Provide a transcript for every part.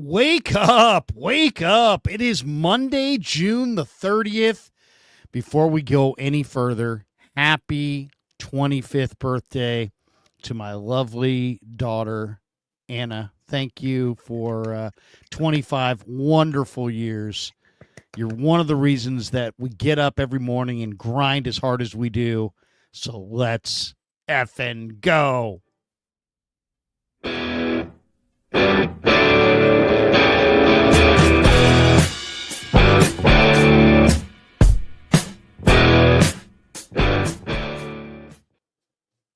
Wake up, wake up. It is Monday, June the 30th. Before we go any further, happy 25th birthday to my lovely daughter, Anna. Thank you for 25 wonderful years. You're one of the reasons that we get up every morning and grind as hard as we do. So let's effing go.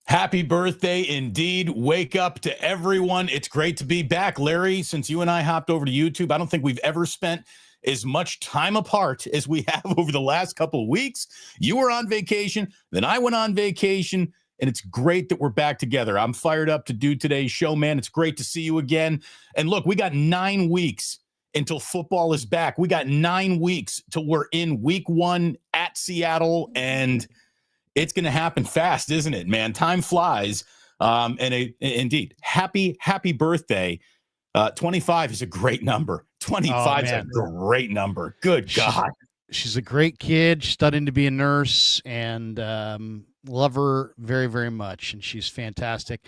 Happy birthday indeed. Wake up to everyone. It's great to be back. Larry, since you and I hopped over to YouTube, I don't think we've ever spent as much time apart as we have over the last couple of weeks. You were on vacation, then I went on vacation, and it's great that we're back together. I'm fired up to do today's show, man. It's great to see you again. And look, we got 9 weeks until football is back. We got 9 weeks till we're in week 1 at Seattle, and it's going to happen fast, isn't it, man? Time flies. Indeed, happy birthday. 25 is a great number. 25 is a great number. Good God. She's a great kid. She's studying to be a nurse, and love her very, very much. And she's fantastic.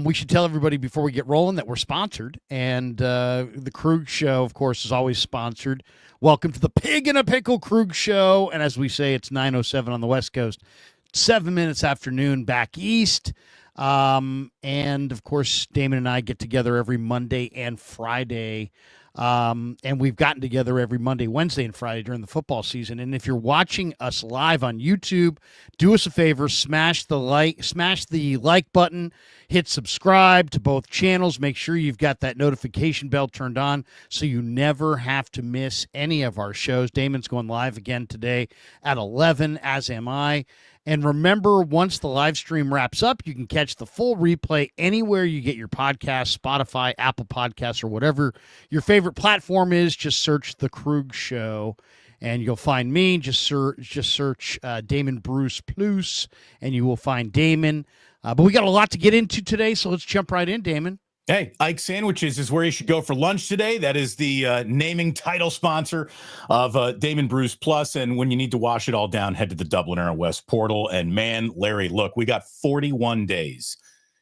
We should tell everybody before we get rolling that we're sponsored. And the Krueg Show, of course, is always sponsored. Welcome to the Pig in a Pickle Krueg Show. And as we say, it's 9:07 on the West Coast, 7 minutes after noon back east. And, of course, Damon and I get together every Monday and Friday. And we've gotten together every Monday, Wednesday, and Friday during the football season. And if you're watching us live on YouTube, do us a favor, smash the like button, hit subscribe to both channels. Make sure you've got that notification bell turned on so you never have to miss any of our shows. Damon's going live again today at 11, as am I. And remember, once the live stream wraps up, you can catch the full replay anywhere you get your podcast, Spotify, Apple Podcasts, or whatever your favorite platform is. Just search The Krueg Show, and you'll find me. Just search Damon Bruce Plus, and you will find Damon. But we got a lot to get into today, so let's jump right in, Damon. Hey, Ike Sandwiches is where you should go for lunch today. That is the naming title sponsor of Damon Bruce Plus. And when you need to wash it all down, head to the Dublin Era West portal. And man, Larry, look, we got 41 days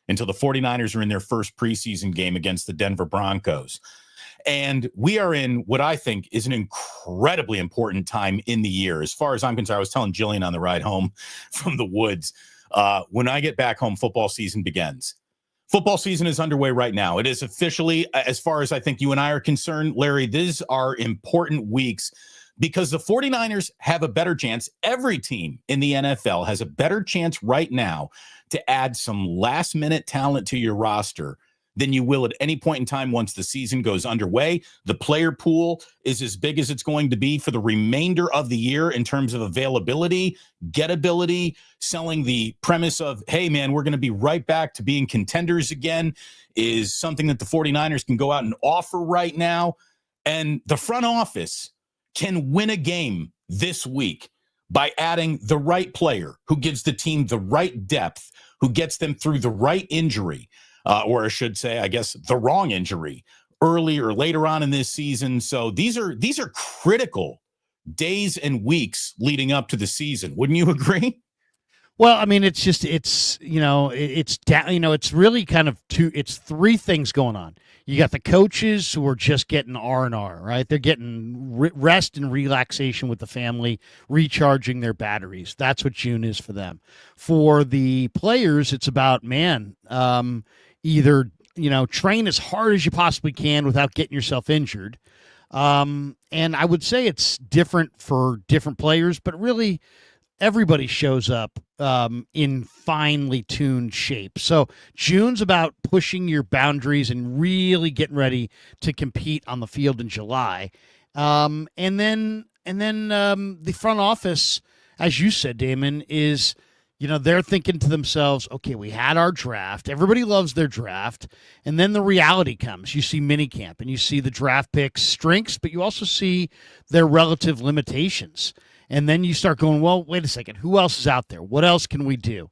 until the 49ers are in their first preseason game against the Denver Broncos. And we are in what I think is an incredibly important time in the year. As far as I'm concerned, I was telling Jillian on the ride home from the woods, when I get back home, football season begins. Football season is underway right now. It is officially, as far as I think you and I are concerned, Larry, these are important weeks because the 49ers have a better chance. Every team in the NFL has a better chance right now to add some last-minute talent to your roster than you will at any point in time once the season goes underway. The player pool is as big as it's going to be for the remainder of the year in terms of availability, gettability, selling the premise of, hey, man, we're going to be right back to being contenders again is something that the 49ers can go out and offer right now. And the front office can win a game this week by adding the right player who gives the team the right depth, who gets them through the right injury, or I should say, I guess, the wrong injury early or later on in this season. So these are critical days and weeks leading up to the season. Wouldn't you agree? Well, I mean, it's really kind of it's 3 things going on. You got the coaches who are just getting R&R, right? They're getting rest and relaxation with the family, recharging their batteries. That's what June is for them. For the players, it's about, either, train as hard as you possibly can without getting yourself injured. And I would say it's different for different players, but really everybody shows up in finely tuned shape. So June's about pushing your boundaries and really getting ready to compete on the field in July. And then the front office, as you said, Damon, is they're thinking to themselves, okay, we had our draft. Everybody loves their draft. And then the reality comes. You see minicamp and you see the draft picks' strengths, but you also see their relative limitations. And then you start going, well, wait a second, who else is out there? What else can we do?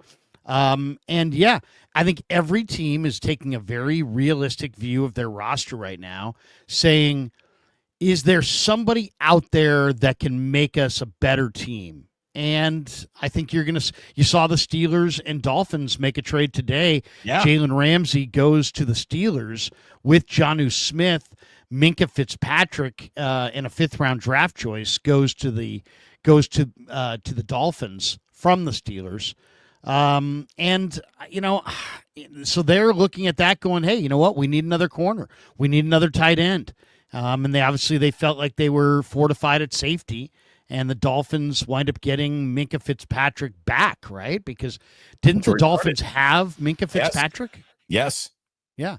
And yeah, I think every team is taking a very realistic view of their roster right now, saying, is there somebody out there that can make us a better team? And I think you saw the Steelers and Dolphins make a trade today. Yeah. Jalen Ramsey goes to the Steelers with Jonnu Smith. Minkah Fitzpatrick, in a 5th-round draft choice, goes to the Dolphins from the Steelers. And, so they're looking at that going, hey, you know what? We need another corner. We need another tight end. And they felt like they were fortified at safety, and the Dolphins wind up getting Minkah Fitzpatrick back, right? Because didn't the Dolphins have Minkah Fitzpatrick? Yes. Yeah.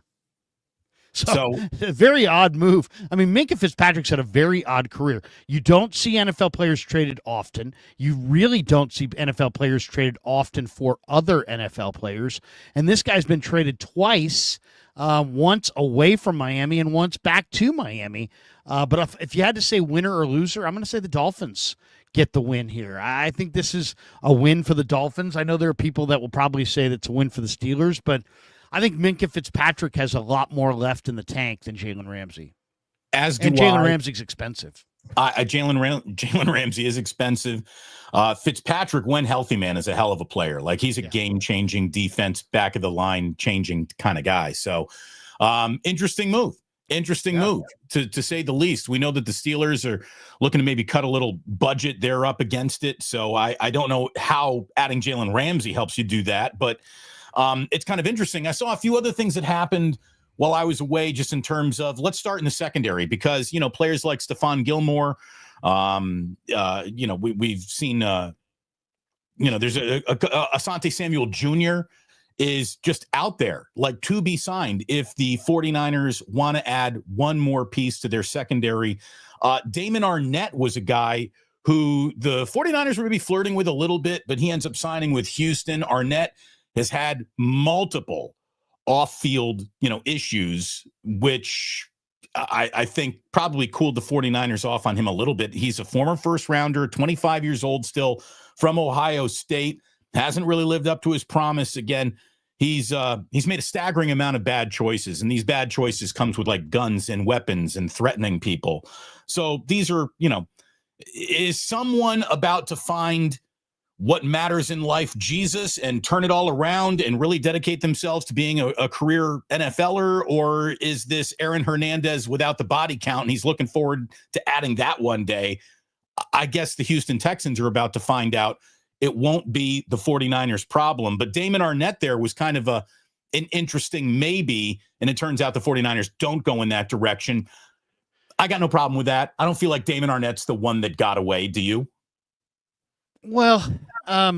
So a very odd move. I mean, Minkah Fitzpatrick's had a very odd career. You don't see NFL players traded often. You really don't see NFL players traded often for other NFL players. And this guy's been traded twice, once away from Miami and once back to Miami. But if you had to say winner or loser, I'm going to say the Dolphins get the win here. I think this is a win for the Dolphins. I know there are people that will probably say that's a win for the Steelers, but I think Minkah Fitzpatrick has a lot more left in the tank than Jalen Ramsey. Jalen Ramsey's expensive. Jalen Ramsey is expensive. Fitzpatrick, when healthy, man, is a hell of a player. Like, he's a game-changing defense, back of the line changing kind of guy. So, interesting move. Move, to say the least. We know that the Steelers are looking to maybe cut a little budget. They're up against it. So I don't know how adding Jalen Ramsey helps you do that, but it's kind of interesting. I saw a few other things that happened while I was away, just in terms of, let's start in the secondary, because, players like Stephon Gilmore, we've seen, there's Asante Samuel Jr. is just out there, like, to be signed if the 49ers want to add one more piece to their secondary. Damon Arnette was a guy who the 49ers were maybe flirting with a little bit, but he ends up signing with Houston. Arnette has had multiple off-field, issues, which I think probably cooled the 49ers off on him a little bit. He's a former first-rounder, 25 years old still, from Ohio State. Hasn't really lived up to his promise. Again, he's made a staggering amount of bad choices, and these bad choices comes with, like, guns and weapons and threatening people. So these are, is someone about to find what matters in life, Jesus, and turn it all around and really dedicate themselves to being a career NFLer? Or is this Aaron Hernandez without the body count, and he's looking forward to adding that one day? I guess the Houston Texans are about to find out. It won't be the 49ers' problem. But Damon Arnette there was kind of an interesting maybe, and it turns out the 49ers don't go in that direction. I got no problem with that. I don't feel like Damon Arnette's the one that got away. Do you? Well, I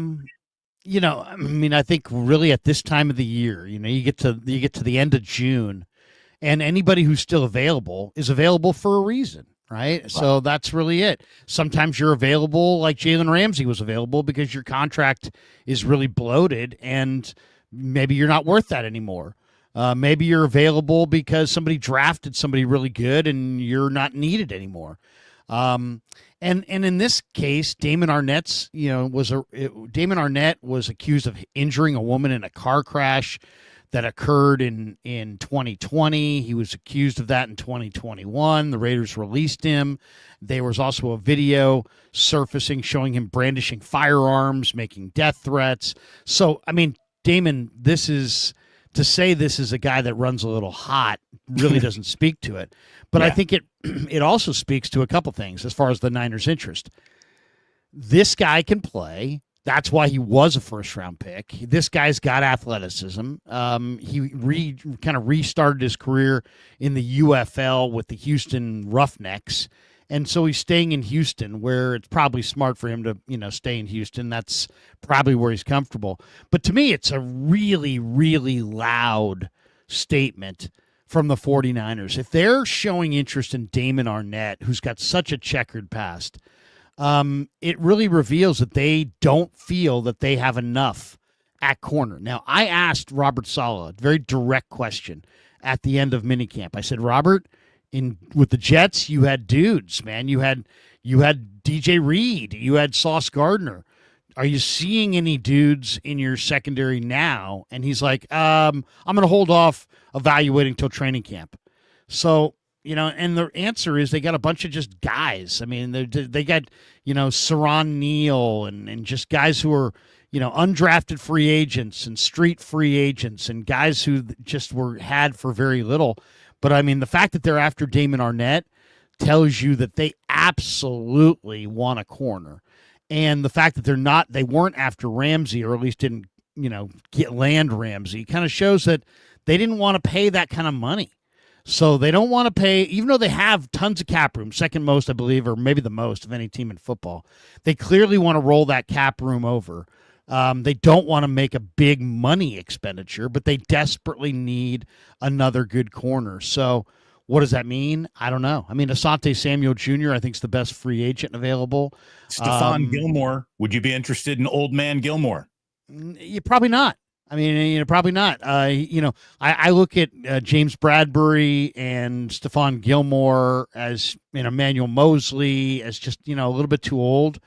think really at this time of the year, you get to the end of June, and anybody who's still available is available for a reason. Right. So that's really it. Sometimes you're available, like Jalen Ramsey was available, because your contract is really bloated and maybe you're not worth that anymore. Maybe you're available because somebody drafted somebody really good and you're not needed anymore. And in this case, Damon Arnette was accused of injuring a woman in a car crash that occurred in 2020. He was accused of that in 2021. The Raiders released him. There was also a video surfacing showing him brandishing firearms, making death threats. So, I mean, Damon, to say this is a guy that runs a little hot really doesn't speak to it. But I think it also speaks to a couple things as far as the Niners' interest. This guy can play. That's why he was a first-round pick. This guy's got athleticism. He kind of restarted his career in the UFL with the Houston Roughnecks, and so he's staying in Houston, where it's probably smart for him to, stay in Houston. That's probably where he's comfortable. But to me, it's a really, really loud statement from the 49ers. If they're showing interest in Damon Arnette, who's got such a checkered past, it really reveals that they don't feel that they have enough at corner. Now, I asked Robert Saleh a very direct question at the end of minicamp. I said, Robert, with the Jets, you had dudes, man. You had DJ Reed, you had Sauce Gardner. are you seeing any dudes in your secondary now? And he's like, I'm going to hold off evaluating till training camp. So, and the answer is they got a bunch of just guys. I mean, they got, Saron Neal and just guys who are, undrafted free agents and street free agents and guys who just had for very little. But I mean, the fact that they're after Damon Arnette tells you that they absolutely want a corner. And the fact that they weren't after Ramsey, or at least didn't, land Ramsey, kind of shows that they didn't want to pay that kind of money. So they don't want to pay, even though they have tons of cap room, second most, I believe, or maybe the most of any team in football. They clearly want to roll that cap room over. They don't want to make a big money expenditure, but they desperately need another good corner. So what does that mean? I don't know. I mean, Asante Samuel Jr., I think, is the best free agent available. Stephon Gilmore. Would you be interested in old man Gilmore? Probably not. I mean, probably not. I look at James Bradbury and Stephon Gilmore as, Emmanuel Mosley as just, a little bit too old.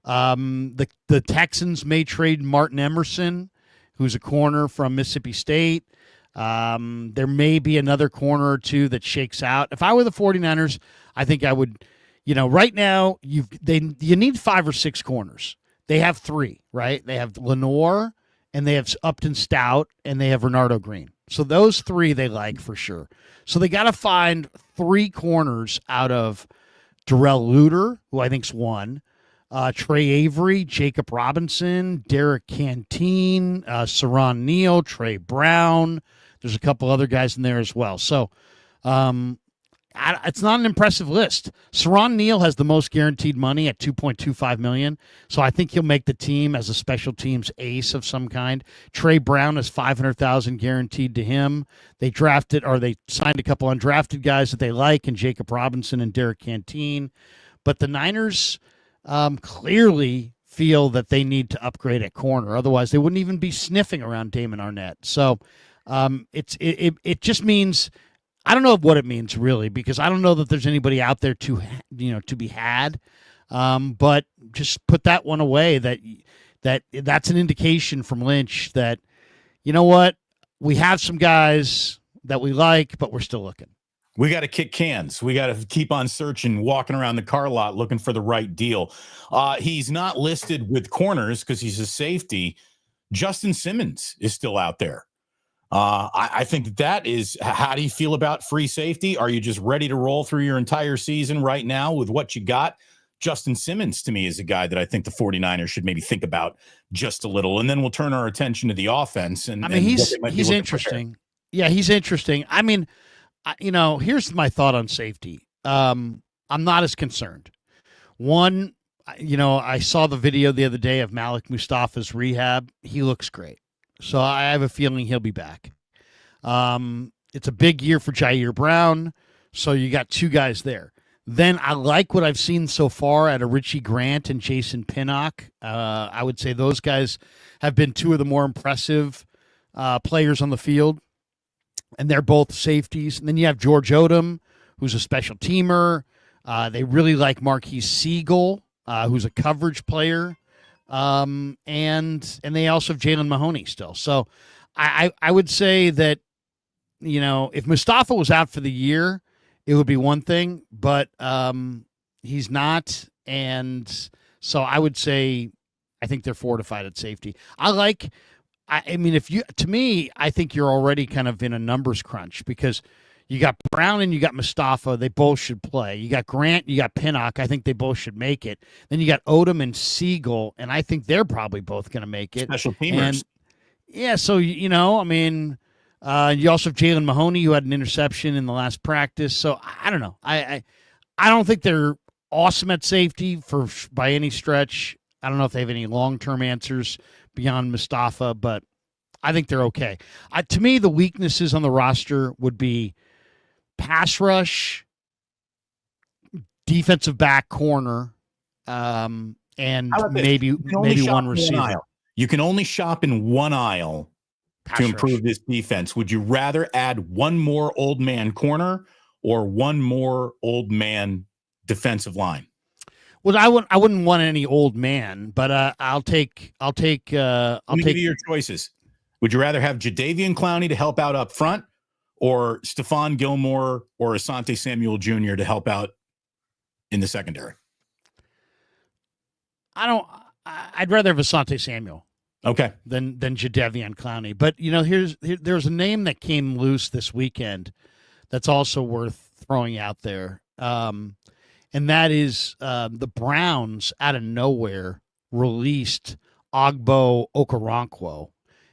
The Texans may trade Martin Emerson, who's a corner from Mississippi State. There may be another corner or two that shakes out. If I were the 49ers, I think I would, right now you need 5 or 6 corners. They have 3, right? They have Lenore, and they have Upton Stout, and they have Renardo Green. So those 3 they like for sure. So they got to find 3 corners out of Darrell Luter, who I think's 1, Trey Avery, Jacob Robinson, Derek Canteen, Saron Neal, Trey Brown. There's a couple other guys in there as well. So it's not an impressive list. Saron Neal has the most guaranteed money at $2.25 million. So I think he'll make the team as a special teams ace of some kind. Trey Brown is $500,000 guaranteed to him. They signed a couple undrafted guys that they like, and Jacob Robinson and Derek Canteen. But the Niners clearly feel that they need to upgrade at corner. Otherwise, they wouldn't even be sniffing around Damon Arnette. So it just means, I don't know what it means really, because I don't know that there's anybody out there to be had. But just put that one away. That's an indication from Lynch that, we have some guys that we like, but we're still looking. We got to kick cans. We got to keep on searching, walking around the car lot looking for the right deal. He's not listed with corners because he's a safety. Justin Simmons is still out there. I think that is, how do you feel about free safety? Are you just ready to roll through your entire season right now with what you got? Justin Simmons, to me, is a guy that I think the 49ers should maybe think about just a little. And then we'll turn our attention to the offense. He's interesting. Yeah, he's interesting. I mean, here's my thought on safety. I'm not as concerned. One, I saw the video the other day of Malik Mustafa's rehab. He looks great. So I have a feeling he'll be back. It's a big year for Jair Brown. So you got 2 guys there. Then I like what I've seen so far out of Richie Grant and Jason Pinnock. I would say those guys have been 2 of the more impressive players on the field. And they're both safeties. And then you have George Odom, who's a special teamer. They really like Marquise Siegel, who's a coverage player. And they also have Jalen Mahoney still. So I would say that, if Mustafa was out for the year, it would be one thing, but he's not. And so I would say I think they're fortified at safety. I think you're already kind of in a numbers crunch because you got Brown and you got Mustafa. They both should play. You got Grant, you got Pinnock. I think they both should make it. Then you got Odom and Siegel, and I think they're probably both going to make it. Special teamers. So, you also have Jalen Mahoney, who had an interception in the last practice. So I don't know. I don't think they're awesome at safety by any stretch. I don't know if they have any long-term answers beyond Mustafa, but I think they're okay. To me, the weaknesses on the roster would be pass rush, defensive back, corner, and maybe one receiver. You can only shop in one aisle to improve this defense. Would you rather add one more old man corner or one more old man defensive line? Well, I wouldn't want any old man, but I'll take Let me give you your choices. Would you rather have Jadeveon Clowney to help out up front, or Stephon Gilmore or Asante Samuel Jr. to help out in the secondary? I'd rather have Asante Samuel. Okay. Than Jadeveon Clowney. But there's a name that came loose this weekend that's also worth throwing out there. And that is the Browns out of nowhere released Ogbo Okoronkwo.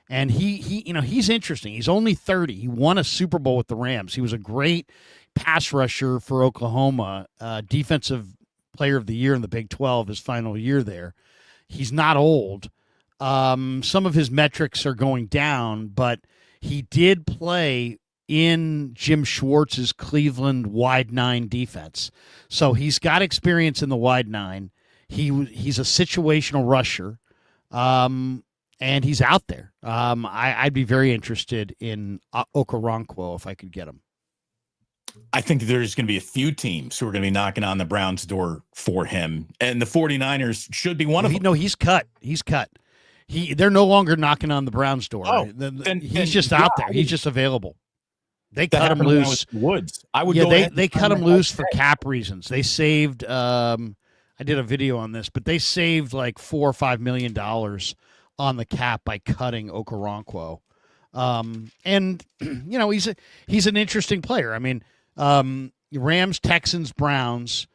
And he's interesting. He's only 30. He won a Super Bowl with the Rams. He was a great pass rusher for Oklahoma, defensive player of the year in the Big 12, his final year there. He's not old. Some of his metrics are going down, but he did play in Jim Schwartz's Cleveland wide nine defense. So he's got experience in the wide nine. He's a situational rusher, and he's out there. I'd be very interested in Okoronkwo if I could get him. I think there's going to be a few teams who are going to be knocking on the Browns' door for him, and the 49ers should be one of them. No, he's cut. They're no longer knocking on the Browns' door. Oh, he's just out there. He's just available. They cut him loose. Woods. I would. Yeah, they cut him loose for cap reasons. They saved. I did a video on this, but they saved like $4 or $5 million on the cap by cutting Okoronkwo. And he's an interesting player. I mean, Rams, Texans, Browns.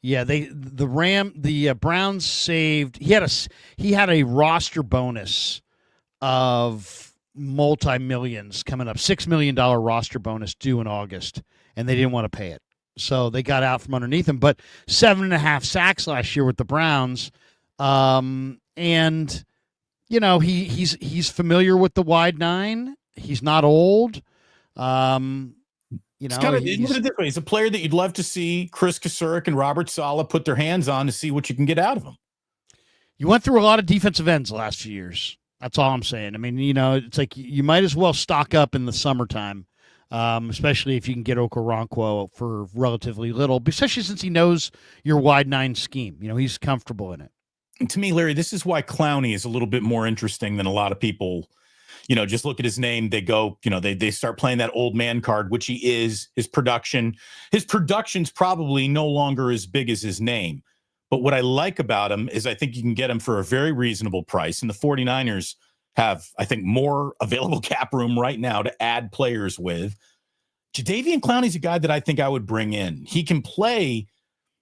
Yeah, the Browns saved. He had a roster bonus of multi-millions coming up, $6 million roster bonus due in August, and they didn't want to pay it, so they got out from underneath him. But 7.5 sacks last year with the Browns, and he's familiar with the wide nine. He's not old. Look at it this way. He's a player that you'd love to see Chris Kasurik and Robert Saleh put their hands on to see what you can get out of him. You went through a lot of defensive ends the last few years. That's all I'm saying. I mean, it's like you might as well stock up in the summertime, especially if you can get Okoronkwo for relatively little, especially since he knows your wide nine scheme. He's comfortable in it. And to me, Larry, this is why Clowney is a little bit more interesting than a lot of people. Just look at his name. They go, they start playing that old man card, which he is. His production's probably no longer as big as his name. But what I like about him is I think you can get him for a very reasonable price. And the 49ers have, I think, more available cap room right now to add players with. Jadeveon Clowney's a guy that I think I would bring in. He can play,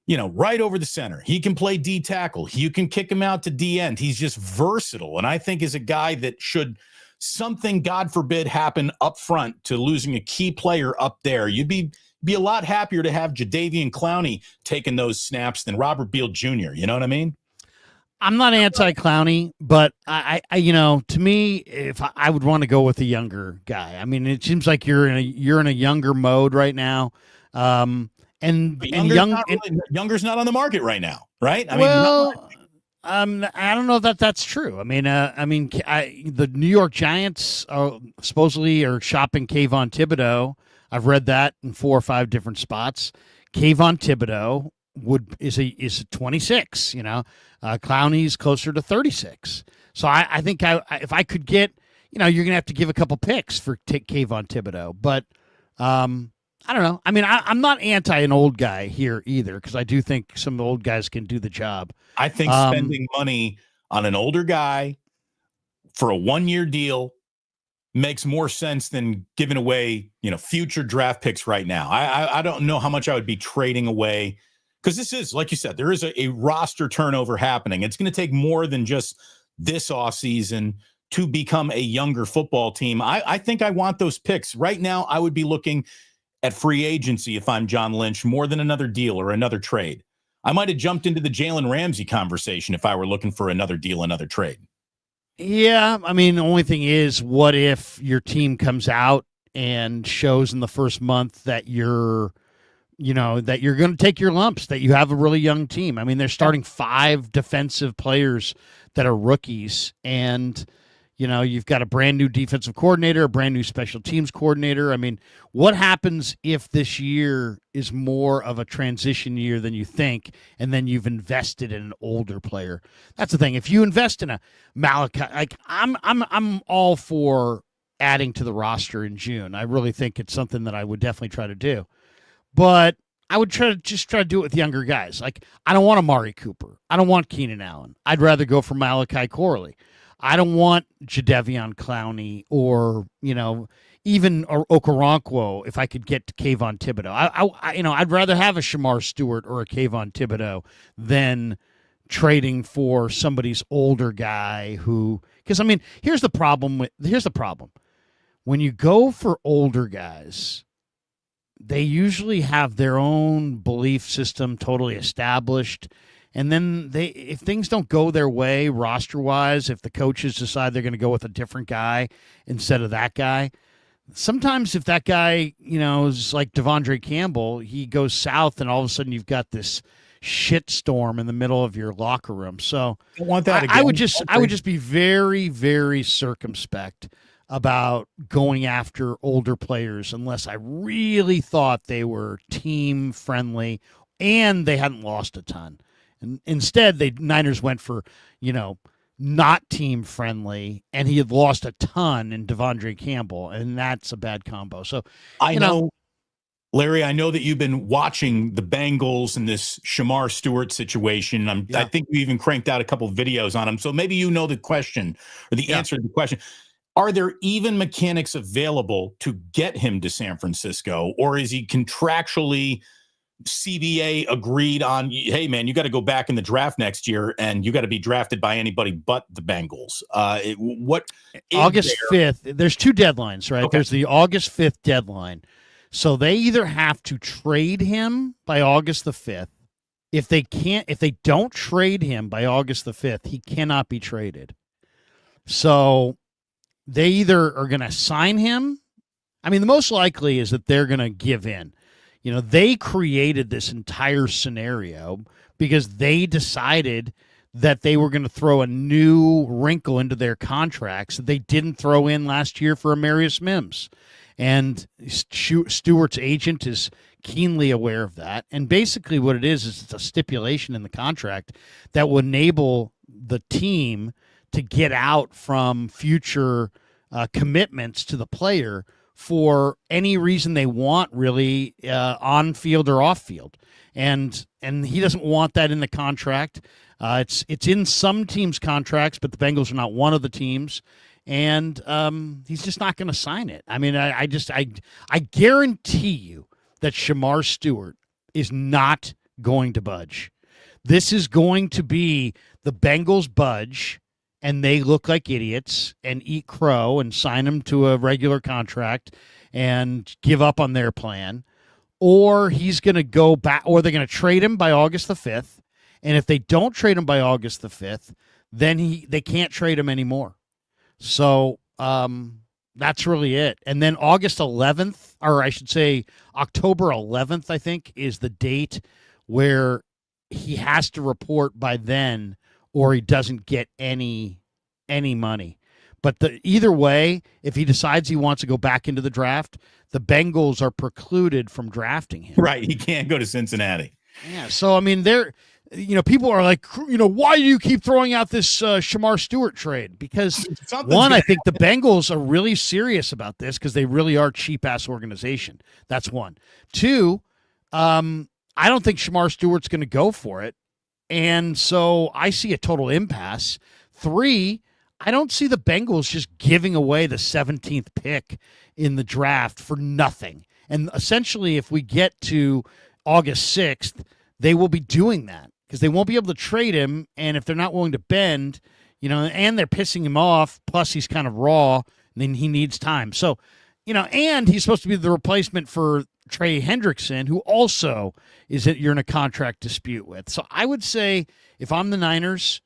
right over the center. He can play D tackle. You can kick him out to D end. He's just versatile. And I think is a guy that should something, God forbid, happen up front to losing a key player up there, you'd be a lot happier to have Jadeveon Clowney taking those snaps than Robert Beal Jr. You know what I mean? I'm not anti-Clowney, but I to me, if I would want to go with a younger guy. I mean, it seems like you're in a younger mode right now. Younger's not on the market right now, right? I don't know that that's true. The New York Giants supposedly are shopping Kayvon Thibodeau. I've read that in 4 or 5 different spots. Kayvon Thibodeau is 26. Clowney's closer to 36. So I think if I could get, you're gonna have to give a couple picks for Kayvon Thibodeau, but I don't know. I mean, I'm not anti an old guy here either, because I do think some old guys can do the job. I think spending money on an older guy for a 1-year deal makes more sense than giving away, future draft picks right now. I don't know how much I would be trading away, because this is, like you said, there is a roster turnover happening. It's going to take more than just this offseason to become a younger football team. I think I want those picks. Right now, I would be looking at free agency if I'm John Lynch more than another deal or another trade. I might have jumped into the Jalen Ramsey conversation if I were looking for another deal, another trade. Yeah, the only thing is, what if your team comes out and shows in the first month that you're going to take your lumps, that you have a really young team? They're starting 5 defensive players that are rookies, and You've got a brand new defensive coordinator, a brand new special teams coordinator. I mean, what happens if this year is more of a transition year than you think, and then you've invested in an older player? That's the thing. If you invest in a Malachi, like I'm all for adding to the roster in June. I really think it's something that I would definitely try to do. But I would try to do it with younger guys. Like, I don't want Amari Cooper. I don't want Keenan Allen. I'd rather go for Malachi Corley. I don't want Jadeveon Clowney or, even Okoronkwo if I could get to Kayvon Thibodeau. I'd rather have a Shamar Stewart or a Kayvon Thibodeau than trading for somebody's older guy because here's the problem. When you go for older guys, they usually have their own belief system totally established. And then if things don't go their way roster-wise, if the coaches decide they're going to go with a different guy instead of that guy, sometimes if that guy, is like Devondre Campbell, he goes south and all of a sudden you've got this shitstorm in the middle of your locker room. So I want that again. I would just be very, very circumspect about going after older players unless I really thought they were team friendly and they hadn't lost a ton. And instead, Niners went for, not team friendly, and he had lost a ton in Devondre Campbell, and that's a bad combo. So I know, Larry, I know that you've been watching the Bengals and this Shamar Stewart situation. I think you even cranked out a couple of videos on him. So maybe you know the question or the answer to the question. Are there even mechanics available to get him to San Francisco, or is he contractually CBA agreed on, hey, man, you got to go back in the draft next year and you got to be drafted by anybody but the Bengals? August 5th, there's two deadlines, right? Okay. There's the August 5th deadline. So they either have to trade him by August the 5th. If they don't trade him by August the 5th, he cannot be traded. So they either are going to sign him. I mean, the most likely is that they're going to give in. They created this entire scenario because they decided that they were going to throw a new wrinkle into their contracts that they didn't throw in last year for Amarius Mims. And Stewart's agent is keenly aware of that. And basically what it is it's a stipulation in the contract that will enable the team to get out from future commitments to the player for any reason they want, really, on field or off field, and he doesn't want that in the contract. It's in some teams' contracts, but the Bengals are not one of the teams, and he's just not going to sign it. I mean, I guarantee you that Shamar Stewart is not going to budge. This is going to be the Bengals budge, and they look like idiots and eat crow and sign them to a regular contract and give up on their plan, or he's going to go back, or they're going to trade him by August the 5th. And if they don't trade him by August the 5th, then they can't trade him anymore. So that's really it. And then August 11th, or I should say October 11th, I think, is the date where he has to report by then, or he doesn't get any money. But either way, if he decides he wants to go back into the draft, the Bengals are precluded from drafting him. Right. He can't go to Cincinnati. Yeah. So, I mean, people are like, why do you keep throwing out this Shamar Stewart trade? Because one, I think the Bengals are really serious about this because they really are a cheap-ass organization. That's one. Two, I don't think Shamar Stewart's going to go for it. And so I see a total impasse. Three, I don't see the Bengals just giving away the 17th pick in the draft for nothing. And essentially, if we get to August 6th, they will be doing that because they won't be able to trade him. And if they're not willing to bend, and they're pissing him off, plus he's kind of raw, and then he needs time. So, and he's supposed to be the replacement for Trey Hendrickson, who also you're in a contract dispute with. So I would say if I'm the Niners,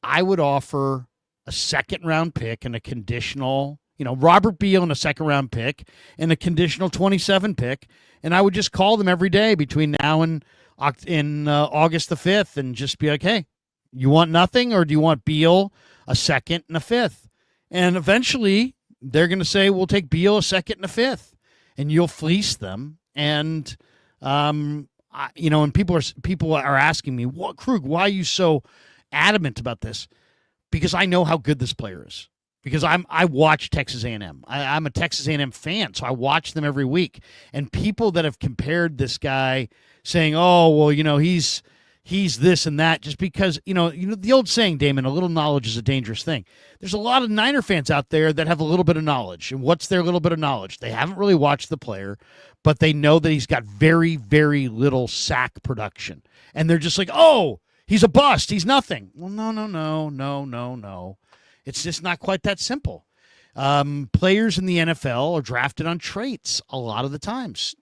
I would offer a second-round pick and a conditional, Robert Beal and a second-round pick and a conditional 27 pick, and I would just call them every day between now and August the 5th and just be like, hey, you want nothing, or do you want Beal, a second, and a fifth? And eventually they're going to say, we'll take Beal a second and a fifth, and you'll fleece them. And, and people are asking me, what, Krug, why are you so adamant about this? Because I know how good this player is. Because I watch Texas A&M. I'm a Texas A&M fan, so I watch them every week. And people that have compared this guy saying, oh, well, he's this and that, just because, the old saying, Damon, a little knowledge is a dangerous thing. There's a lot of Niner fans out there that have a little bit of knowledge. And what's their little bit of knowledge? They haven't really watched the player, but they know that he's got very, very little sack production. And they're just like, oh, he's a bust. He's nothing. Well, no. It's just not quite that simple. Players in the NFL are drafted on traits a lot of the times.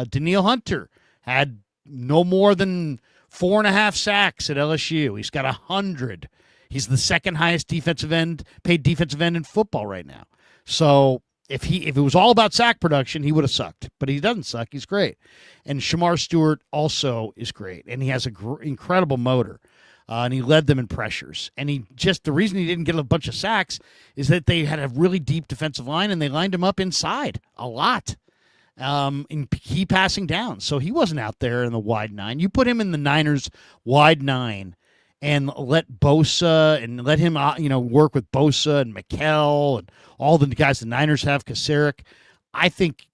Daniil Hunter had no more than 4.5 sacks at LSU. He's got 100. He's the second highest paid defensive end in football right now. So if it was all about sack production, he would have sucked. But he doesn't suck. He's great. And Shamar Stewart also is great, and he has an incredible motor. And he led them in pressures. And the reason he didn't get a bunch of sacks is that they had a really deep defensive line, and they lined him up inside a lot in key passing down. So he wasn't out there in the wide nine. You put him in the Niners wide nine and let Bosa and let him work with Bosa and McKell and all the guys the Niners have, Kasarik. I think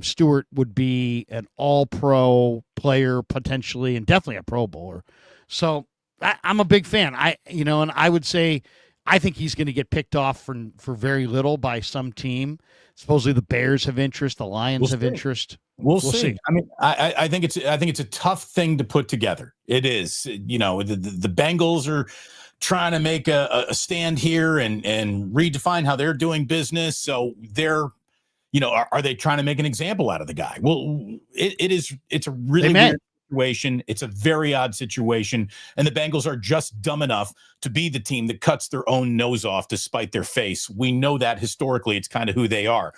Stewart would be an all-pro player potentially, and definitely a Pro Bowler. So I'm a big fan. And I would say I think he's going to get picked off for very little by some team. Supposedly the Bears have interest, the Lions have interest. We'll see. I mean, I think it's a tough thing to put together. It is. The Bengals are trying to make a stand here and redefine how they're doing business. So they're, are they trying to make an example out of the guy? Well, it's a really weird situation. It's a very odd situation, and the Bengals are just dumb enough to be the team that cuts their own nose off to spite their face. We know that historically. It's kind of who they are.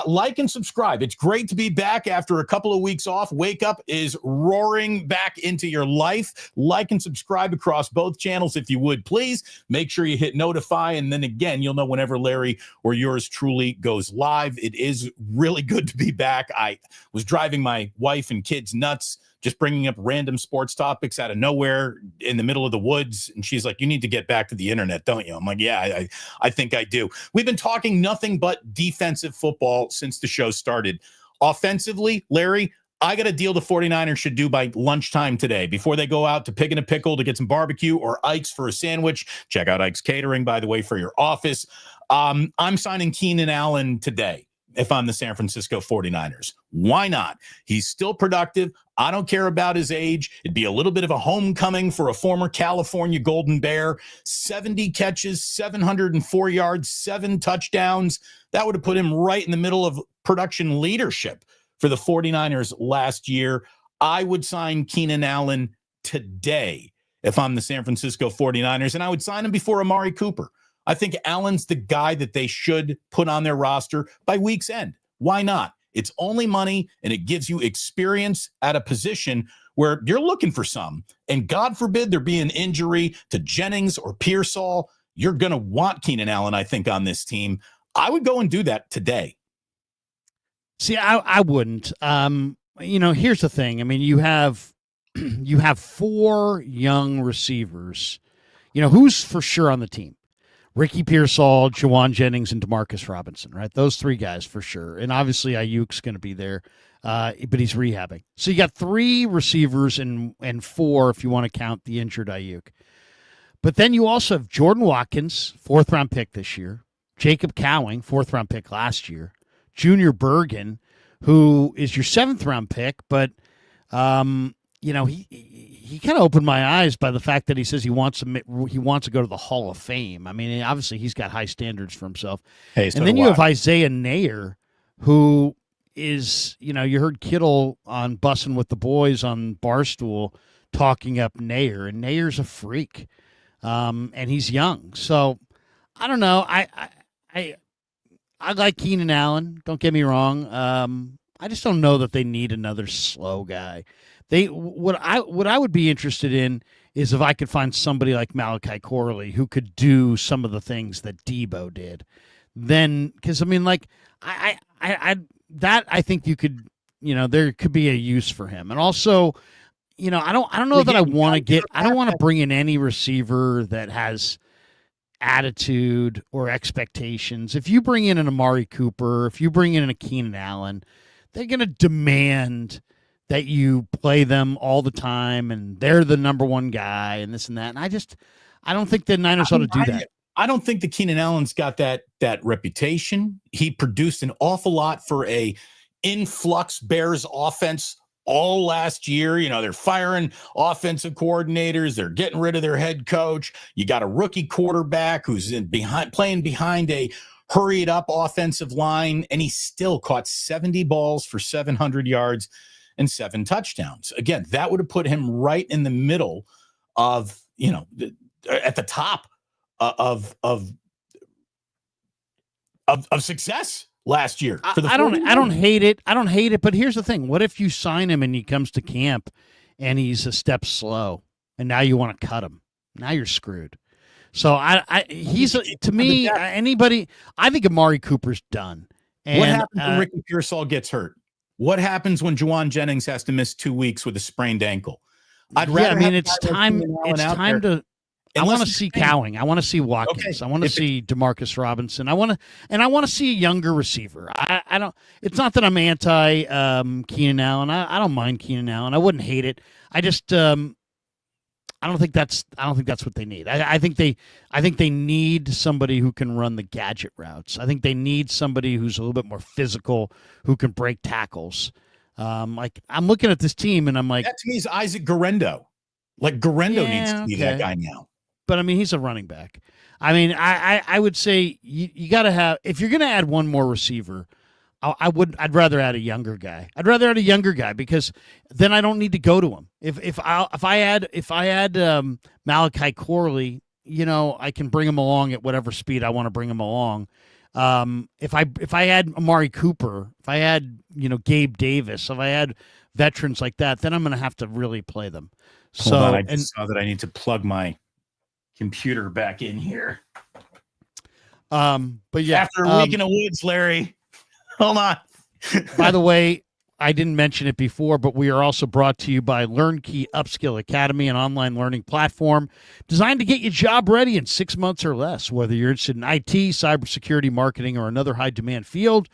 Like and subscribe. It's great to be back after a couple of weeks off. Wake Up is roaring back into your life. Like and subscribe across both channels if you would, please. Make sure you hit notify, and then again, you'll know whenever Larry or yours truly goes live. It is really good to be back. I was driving my wife and kids nuts, just bringing up random sports topics out of nowhere in the middle of the woods. And she's like, you need to get back to the internet, don't you? I'm like, yeah, I think I do. We've been talking nothing but defensive football since the show started. Offensively, Larry, I got a deal the 49ers should do by lunchtime today before they go out to Pig and a Pickle to get some barbecue or Ike's for a sandwich. Check out Ike's Catering, by the way, for your office. I'm signing Keenan Allen today if I'm the San Francisco 49ers. Why not? He's still productive. I don't care about his age. It'd be a little bit of a homecoming for a former California Golden Bear. 70 catches, 704 yards, 7 touchdowns. That would have put him right in the middle of production leadership for the 49ers last year. I would sign Keenan Allen today if I'm the San Francisco 49ers, and I would sign him before Amari Cooper. I think Allen's the guy that they should put on their roster by week's end. Why not? It's only money, and it gives you experience at a position where you're looking for some. And God forbid there be an injury to Jennings or Pearsall. You're going to want Keenan Allen, I think, on this team. I would go and do that today. See, I wouldn't. Here's the thing. I mean, you have 4 young receivers. Who's for sure on the team? Ricky Pearsall, Jawan Jennings, and Demarcus Robinson, right? Those 3 guys for sure. And obviously Ayuk's going to be there, but he's rehabbing. So you got 3 receivers and 4 if you want to count the injured Ayuk. But then you also have Jordan Watkins, 4th-round pick this year, Jacob Cowing, 4th-round pick last year, Junior Bergen, who is your 7th-round pick, but he kind of opened my eyes by the fact that he says he wants to go to the Hall of Fame. I mean, obviously he's got high standards for himself. Hey, and then you have Isaiah Nayer, who is, you heard Kittle on Bussin' with the Boys on Barstool talking up Nayer, and Nayer's a freak, and he's young. So I don't know. I like Keenan Allen. Don't get me wrong. I just don't know that they need another slow guy. What I would be interested in is if I could find somebody like Malachi Corley who could do some of the things that Debo did. Then, because I mean, like I think you could, there could be a use for him, and also, I don't know that I want to bring in any receiver that has attitude or expectations. If you bring in an Amari Cooper, if you bring in a Keenan Allen, they're going to demand that you play them all the time, and they're the number one guy, and this and that. And I don't think the Niners ought to do that. I don't think the Keenan Allen's got that reputation. He produced an awful lot for a influx Bears offense all last year. They're firing offensive coordinators. They're getting rid of their head coach. You got a rookie quarterback who's playing behind a hurried up offensive line, and he still caught 70 balls for 700 yards and 7 touchdowns. Again, that would have put him right in the middle of, at the top of success last year. I don't hate it. I don't hate it. But here's the thing: what if you sign him and he comes to camp and he's a step slow, and now you want to cut him? Now you're screwed. So to me, anybody. I think Amari Cooper's done. And, what happens when Ricky Pearsall gets hurt? What happens when Juwan Jennings has to miss 2 weeks with a sprained ankle? It's time to. I want to see Cowing. I want to see Watkins. I want to see Demarcus Robinson. I want to see a younger receiver. I don't. It's not that I'm anti Keenan Allen. I don't mind Keenan Allen. I wouldn't hate it. I just I don't think that's what they need. I think they need somebody who can run the gadget routes. I think they need somebody who's a little bit more physical, who can break tackles. Like I'm looking at this team and I'm like, that to me is Isaac Guerendo. Like Guerendo needs to be that guy now. But I mean, he's a running back. I mean, I would say you got to have, if you're going to add one more receiver, I'd rather add a younger guy. I'd rather add a younger guy because then I don't need to go to him. If I add Malachi Corley, I can bring him along at whatever speed I want to bring him along. If I add Amari Cooper, if I add Gabe Davis, if I add veterans like that, then I'm going to have to really play them. Hold on, I just saw that I need to plug my computer back in here. But yeah, after a week in the woods, Larry. Hold on. By the way, I didn't mention it before, but we are also brought to you by LearnKey Upskill Academy, an online learning platform designed to get you job ready in 6 months or less. Whether you're interested in IT, cybersecurity, marketing, or another high demand field,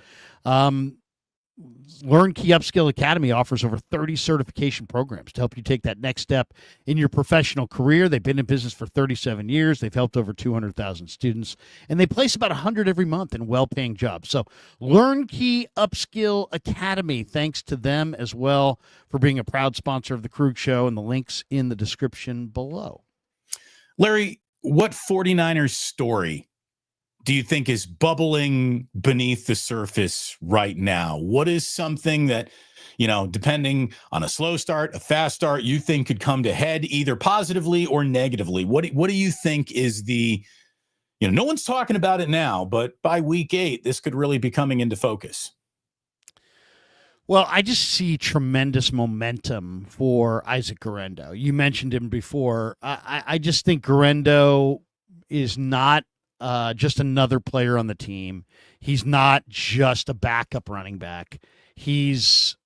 LearnKey Upskill Academy offers over 30 certification programs to help you take that next step in your professional career. They've been in business for 37 years. They've helped over 200,000 students, and they place about 100 every month in well-paying jobs. So LearnKey Upskill Academy, thanks to them as well for being a proud sponsor of the Krueg Show, and the links in the description below. Larry, what 49ers story do you think is bubbling beneath the surface right now? What is something that, depending on a slow start, a fast start, you think could come to head either positively or negatively? What do you think is the, no one's talking about it now, but by week 8, this could really be coming into focus? Well, I just see tremendous momentum for Isaac Guerendo. You mentioned him before. I just think Guerendo is not just another player on the team. He's not just a backup running back. He's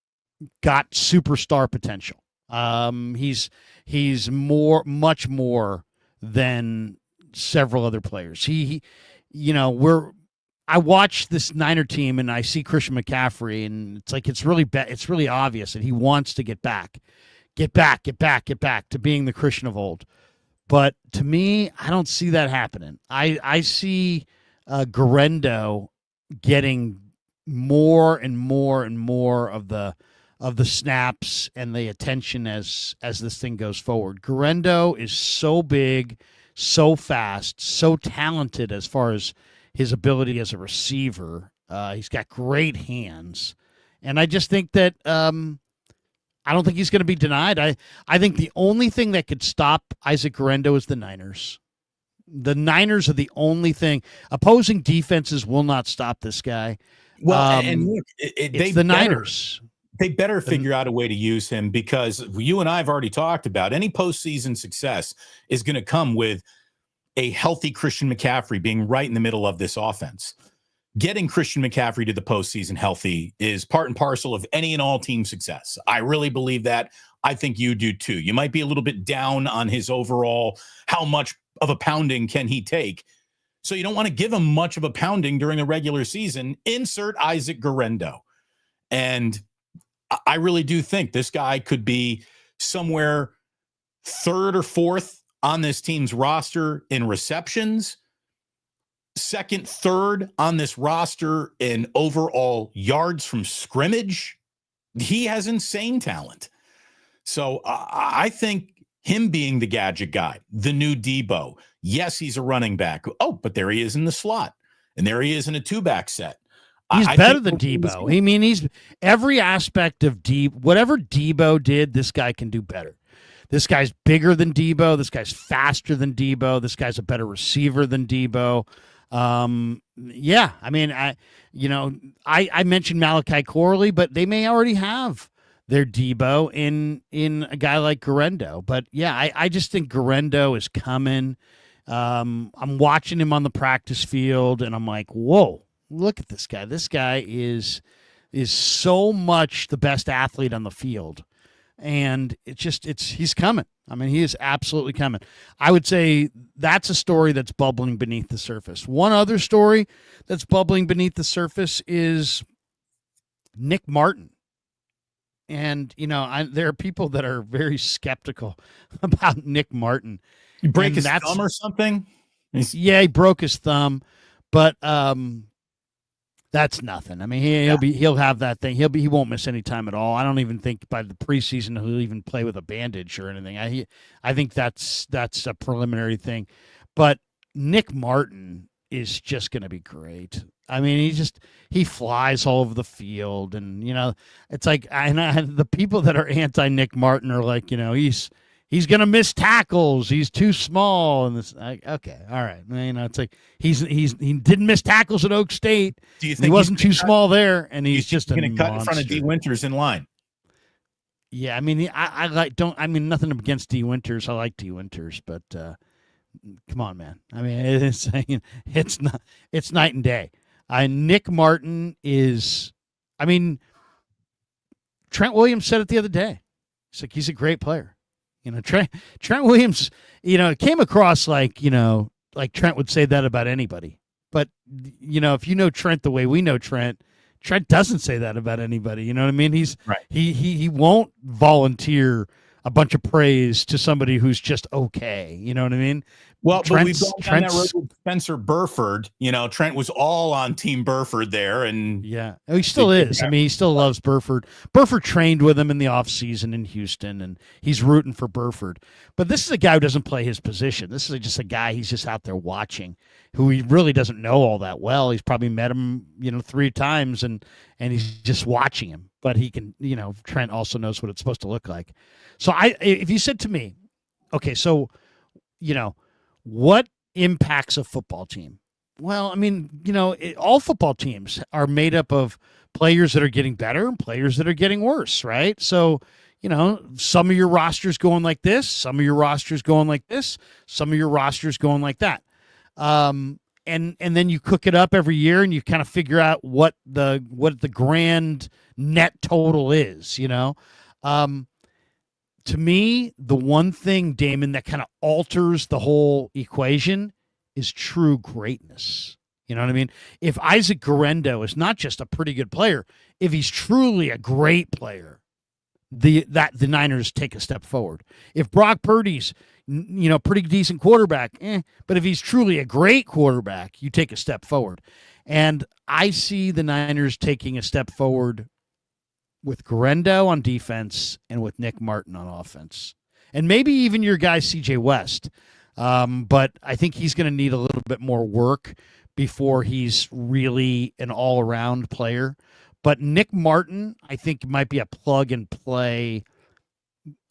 got superstar potential. He's much more than several other players. I watch this Niner team and I see Christian McCaffrey, and it's like it's really obvious that he wants to get back to being the Christian of old. But to me, I don't see that happening. I see Guerendo getting more and more and more of the snaps and the attention as this thing goes forward. Guerendo is so big, so fast, so talented as far as his ability as a receiver. He's got great hands, and I just think that. I don't think he's going to be denied. I think the only thing that could stop Isaac Guerendo is the Niners. The Niners are the only thing. Opposing defenses will not stop this guy. Well, and look, it's the Niners. They better figure out a way to use him, because you and I have already talked about any postseason success is going to come with a healthy Christian McCaffrey being right in the middle of this offense. Getting Christian McCaffrey to the postseason healthy is part and parcel of any and all team success. I really believe that. I think you do too. You might be a little bit down on his overall, how much of a pounding can he take? So you don't want to give him much of a pounding during the regular season. Insert Isaac Guerendo. And I really do think this guy could be somewhere third or fourth on this team's roster in receptions, second, third on this roster in overall yards from scrimmage. He has insane talent. So I think him being the gadget guy, the new Debo. Yes, he's a running back. Oh, but there he is in the slot. And there he is in a two-back set. He's better than Debo. I mean, he's every aspect of whatever Debo did, this guy can do better. This guy's bigger than Debo. This guy's faster than Debo. This guy's a better receiver than Debo. Yeah, I mean, I mentioned Malachi Corley, but they may already have their Debo in a guy like Guerendo. But yeah, I just think Guerendo is coming. I'm watching him on the practice field, and I'm like, whoa. Look at this guy. This guy is so much the best athlete on the field. And he's coming. I mean, he is absolutely coming. I would say that's a story that's bubbling beneath the surface. One other story that's bubbling beneath the surface is Nick Martin. And, there are people that are very skeptical about Nick Martin. You break his thumb or something? Yeah, he broke his thumb. But that's nothing. I mean, he'll have that thing. He won't miss any time at all. I don't even think by the preseason he'll even play with a bandage or anything. I think that's a preliminary thing. But Nick Martin is just going to be great. I mean, he flies all over the field, and it's like the people that are anti Nick Martin are like, he's going to miss tackles. He's too small. And okay, all right. It's like he didn't miss tackles at Oak State. Do you think he wasn't too small there? And he's just going to cut in front of D. Winters in line? Yeah, I mean, nothing against D. Winters. I like D. Winters, but come on, man. I mean, it's night and day. Nick Martin is. I mean, Trent Williams said it the other day. He's like, he's a great player. Trent Williams, it came across like Trent would say that about anybody. But, if you know Trent the way we know Trent doesn't say that about anybody. You know what I mean? He's right. He won't volunteer a bunch of praise to somebody who's just okay. You know what I mean? Well, but we've gone down that road with Spencer Burford. Trent was all on Team Burford there, and yeah, he still is. I mean, he still loves Burford. Burford trained with him in the offseason in Houston, and he's rooting for Burford. But this is a guy who doesn't play his position. This is just a guy he's just out there watching, who he really doesn't know all that well. He's probably met him, 3 times, and he's just watching him. But he can, Trent also knows what it's supposed to look like. So if you said to me, okay, so, what impacts a football team? Well, I mean, all football teams are made up of players that are getting better and players that are getting worse, right? So, some of your rosters going like this, some of your rosters going like this, some of your rosters going like that. And then you cook it up every year and you kind of figure out what the grand net total is, To me, the one thing, Damon, that kind of alters the whole equation is true greatness. You know what I mean? If Isaac Guerendo is not just a pretty good player, if he's truly a great player, the Niners take a step forward. If Brock Purdy's, pretty decent quarterback, but if he's truly a great quarterback, you take a step forward. And I see the Niners taking a step forward with Guerendo on defense and with Nick Martin on offense. And maybe even your guy, C.J. West. But I think he's going to need a little bit more work before he's really an all-around player. But Nick Martin, I think, might be a plug-and-play,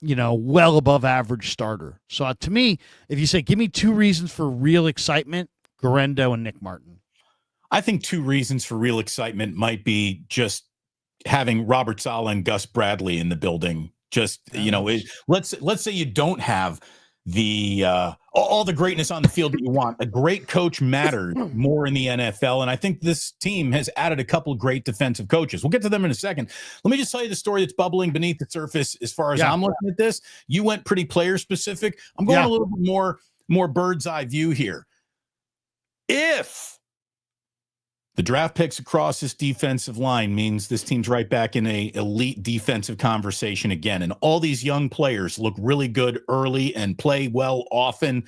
well above average starter. So to me, if you say, give me 2 reasons for real excitement, Guerendo and Nick Martin. I think 2 reasons for real excitement might be just having Robert Saleh and Gus Bradley in the building. Just, let's say you don't have the all the greatness on the field that you want. A great coach matters more in the NFL, and I think this team has added a couple of great defensive coaches. We'll get to them in a second. Let me just tell you the story that's bubbling beneath the surface as far as I'm looking at this. You went pretty player specific. I'm going a little bit more bird's eye view here. If the draft picks across this defensive line means this team's right back in a elite defensive conversation again. And all these young players look really good early and play well often.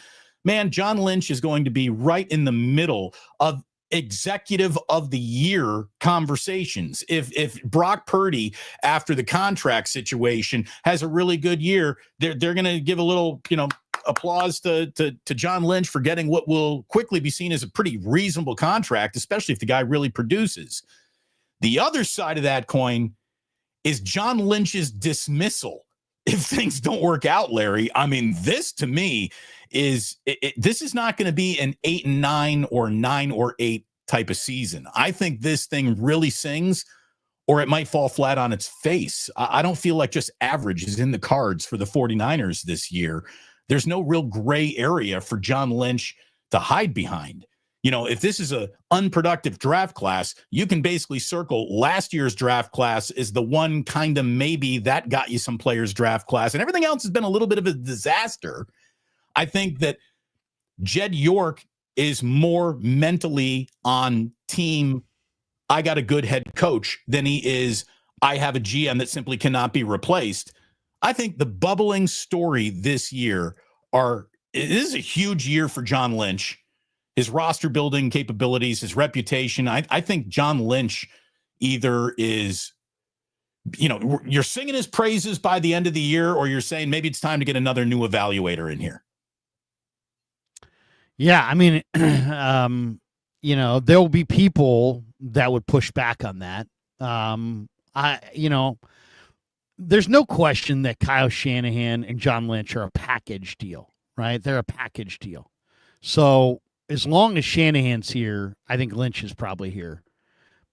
Man, John Lynch is going to be right in the middle of executive of the year conversations. If Brock Purdy, after the contract situation, has a really good year, they're going to give a little, applause to John Lynch for getting what will quickly be seen as a pretty reasonable contract, especially if the guy really produces. The other side of that coin is John Lynch's dismissal if things don't work out, Larry. I mean, this to me is this is not going to be an 8-9 or 9-8 type of season. I think this thing really sings, or it might fall flat on its face. I don't feel like just average is in the cards for the 49ers this year. There's no real gray area for John Lynch to hide behind. If this is an unproductive draft class, you can basically circle last year's draft class as the one kind of maybe that got you some players draft class, and everything else has been a little bit of a disaster. I think that Jed York is more mentally on team, I got a good head coach, than he is, I have a GM that simply cannot be replaced. I think the bubbling story this year it is a huge year for John Lynch, his roster building capabilities, his reputation. I think John Lynch either is, you're singing his praises by the end of the year, or you're saying maybe it's time to get another new evaluator in here. Yeah. I mean, there will be people that would push back on that. There's no question that Kyle Shanahan and John Lynch are a package deal, right? They're a package deal. So as long as Shanahan's here, I think Lynch is probably here.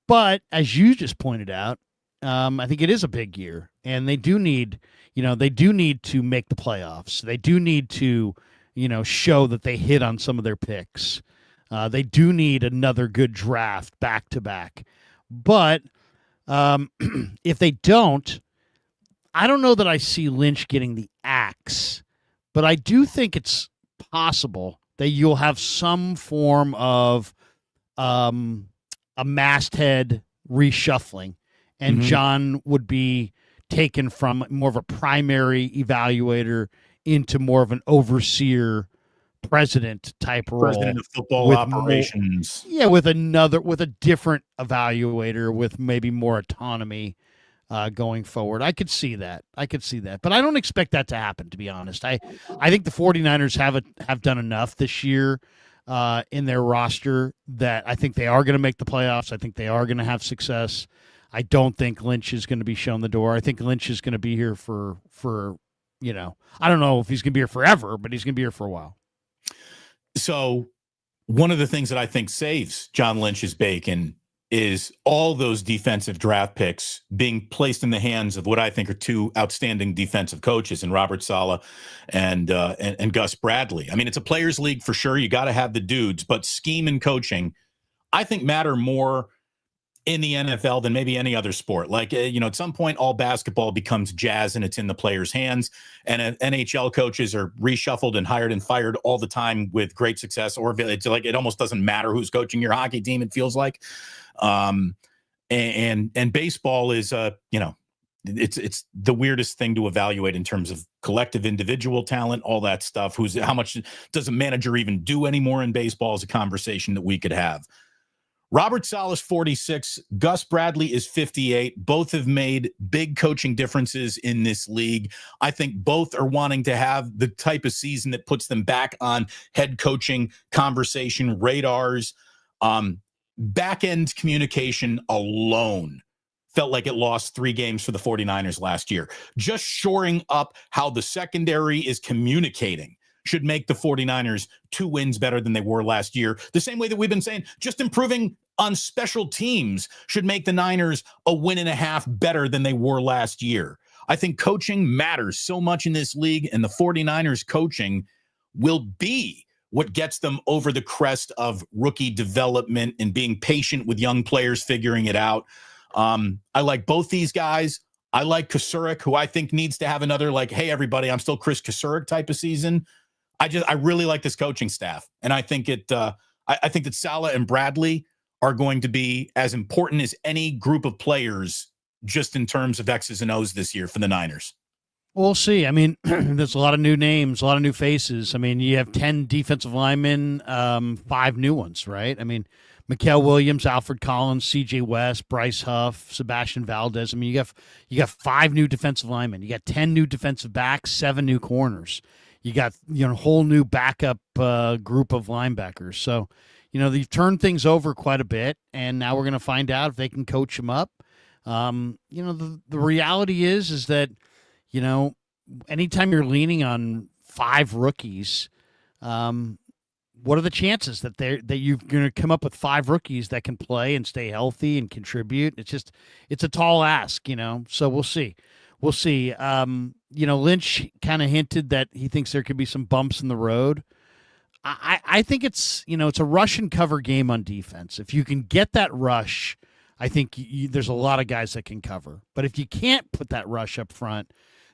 But as you just pointed out, I think it is a big year, and they do need to make the playoffs. They do need to, show that they hit on some of their picks. They do need another good draft back to back. But if they don't, I don't know that I see Lynch getting the axe, but I do think it's possible that you'll have some form of a masthead reshuffling, and John would be taken from more of a primary evaluator into more of an overseer president type role. President of football operations. With a different evaluator with maybe more autonomy. Going forward. I could see that. But I don't expect that to happen, to be honest. I think the 49ers have done enough this year in their roster that I think they are going to make the playoffs. I think they are going to have success. I don't think Lynch is going to be shown the door. I think Lynch is going to be here for I don't know if he's going to be here forever, but he's going to be here for a while. So one of the things that I think saves John Lynch's bacon is all those defensive draft picks being placed in the hands of what I think are two outstanding defensive coaches in Robert Saleh and Gus Bradley. I mean, it's a players' league for sure. You got to have the dudes, but scheme and coaching, I think, matter more in the NFL than maybe any other sport. Like, at some point, all basketball becomes jazz and it's in the players' hands. And NHL coaches are reshuffled and hired and fired all the time with great success. Or it's like it almost doesn't matter who's coaching your hockey team, it feels like. And baseball is, it's the weirdest thing to evaluate in terms of collective individual talent, all that stuff. How much does a manager even do anymore in baseball is a conversation that we could have. Robert Saleh is 46. Gus Bradley is 58. Both have made big coaching differences in this league. I think both are wanting to have the type of season that puts them back on head coaching conversation radars. Back-end communication alone felt like it lost 3 games for the 49ers last year. Just shoring up how the secondary is communicating should make the 49ers 2 wins better than they were last year. The same way that we've been saying, just improving on special teams should make the Niners a win and a half better than they were last year. I think coaching matters so much in this league, and the 49ers coaching will be what gets them over the crest of rookie development and being patient with young players figuring it out. I like both these guys. I like Krueg, who I think needs to have another, like, hey, everybody, I'm still Chris Krueg type of season. I really like this coaching staff. And I think I think that Saleh and Bradley are going to be as important as any group of players just in terms of X's and O's this year for the Niners. We'll see. I mean, there's a lot of new names, a lot of new faces. I mean, you have 10 defensive linemen, 5 new ones, right? I mean, Mikael Williams, Alfred Collins, C.J. West, Bryce Huff, Sebastian Valdez. I mean, you got 5 new defensive linemen. You got 10 new defensive backs, 7 new corners. You got a whole new backup group of linebackers. So, they've turned things over quite a bit, and now we're going to find out if they can coach them up. The reality is that, anytime you're leaning on 5 rookies, what are the chances that you're going to come up with 5 rookies that can play and stay healthy and contribute? It's a tall ask, so we'll see. We'll see. Lynch kind of hinted that he thinks there could be some bumps in the road. I think it's a rush and cover game on defense. If you can get that rush, I think there's a lot of guys that can cover. But if you can't put that rush up front,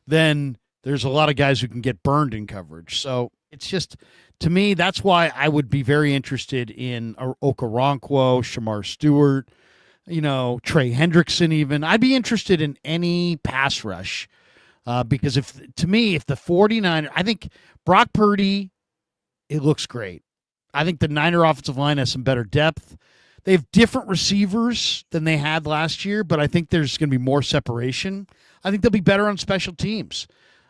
then there's a lot of guys who can get burned in coverage. So it's just, to me, that's why I would be very interested in Okoronkwo, Shamar Stewart, Trey Hendrickson even. I'd be interested in any pass rush because if the 49ers, I think Brock Purdy, it looks great. I think the Niner offensive line has some better depth. They have different receivers than they had last year, but I think there's going to be more separation. I think they'll be better on special teams.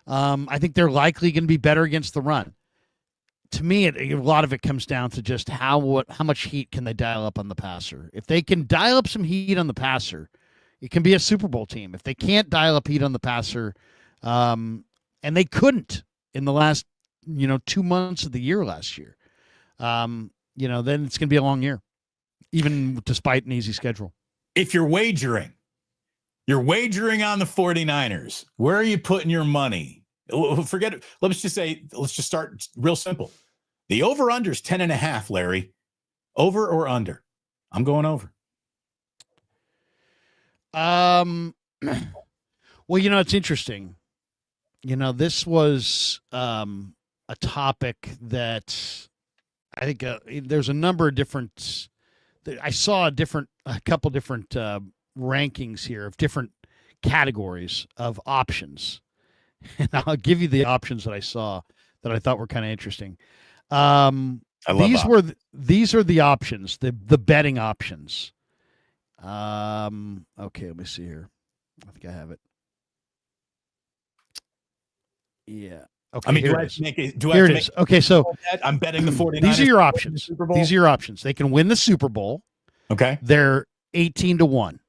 I think they're likely going to be better against the run. To me, a lot of it comes down to just how much heat can they dial up on the passer. If they can dial up some heat on the passer, it can be a Super Bowl team. If they can't dial up heat on the passer, and they couldn't in the last 2 months of the year last year, then it's going to be a long year, even despite an easy schedule. If you're wagering on the 49ers, where are you putting your money? Forget it. Let's just start real simple. The over-under is 10.5, Larry. Over or under? I'm going over. Well, it's interesting. This was a topic that I think there's a number of different. I saw a couple different rankings here of different categories of options. And I'll give you the options that I saw that I thought were kind of interesting. These are the options, the betting options. Okay, let me see here. I think I have it. Yeah. Okay. I mean, Okay, so I'm betting the 49ers. These are your options. These are your options. They can win the Super Bowl. Okay. They're 18-1.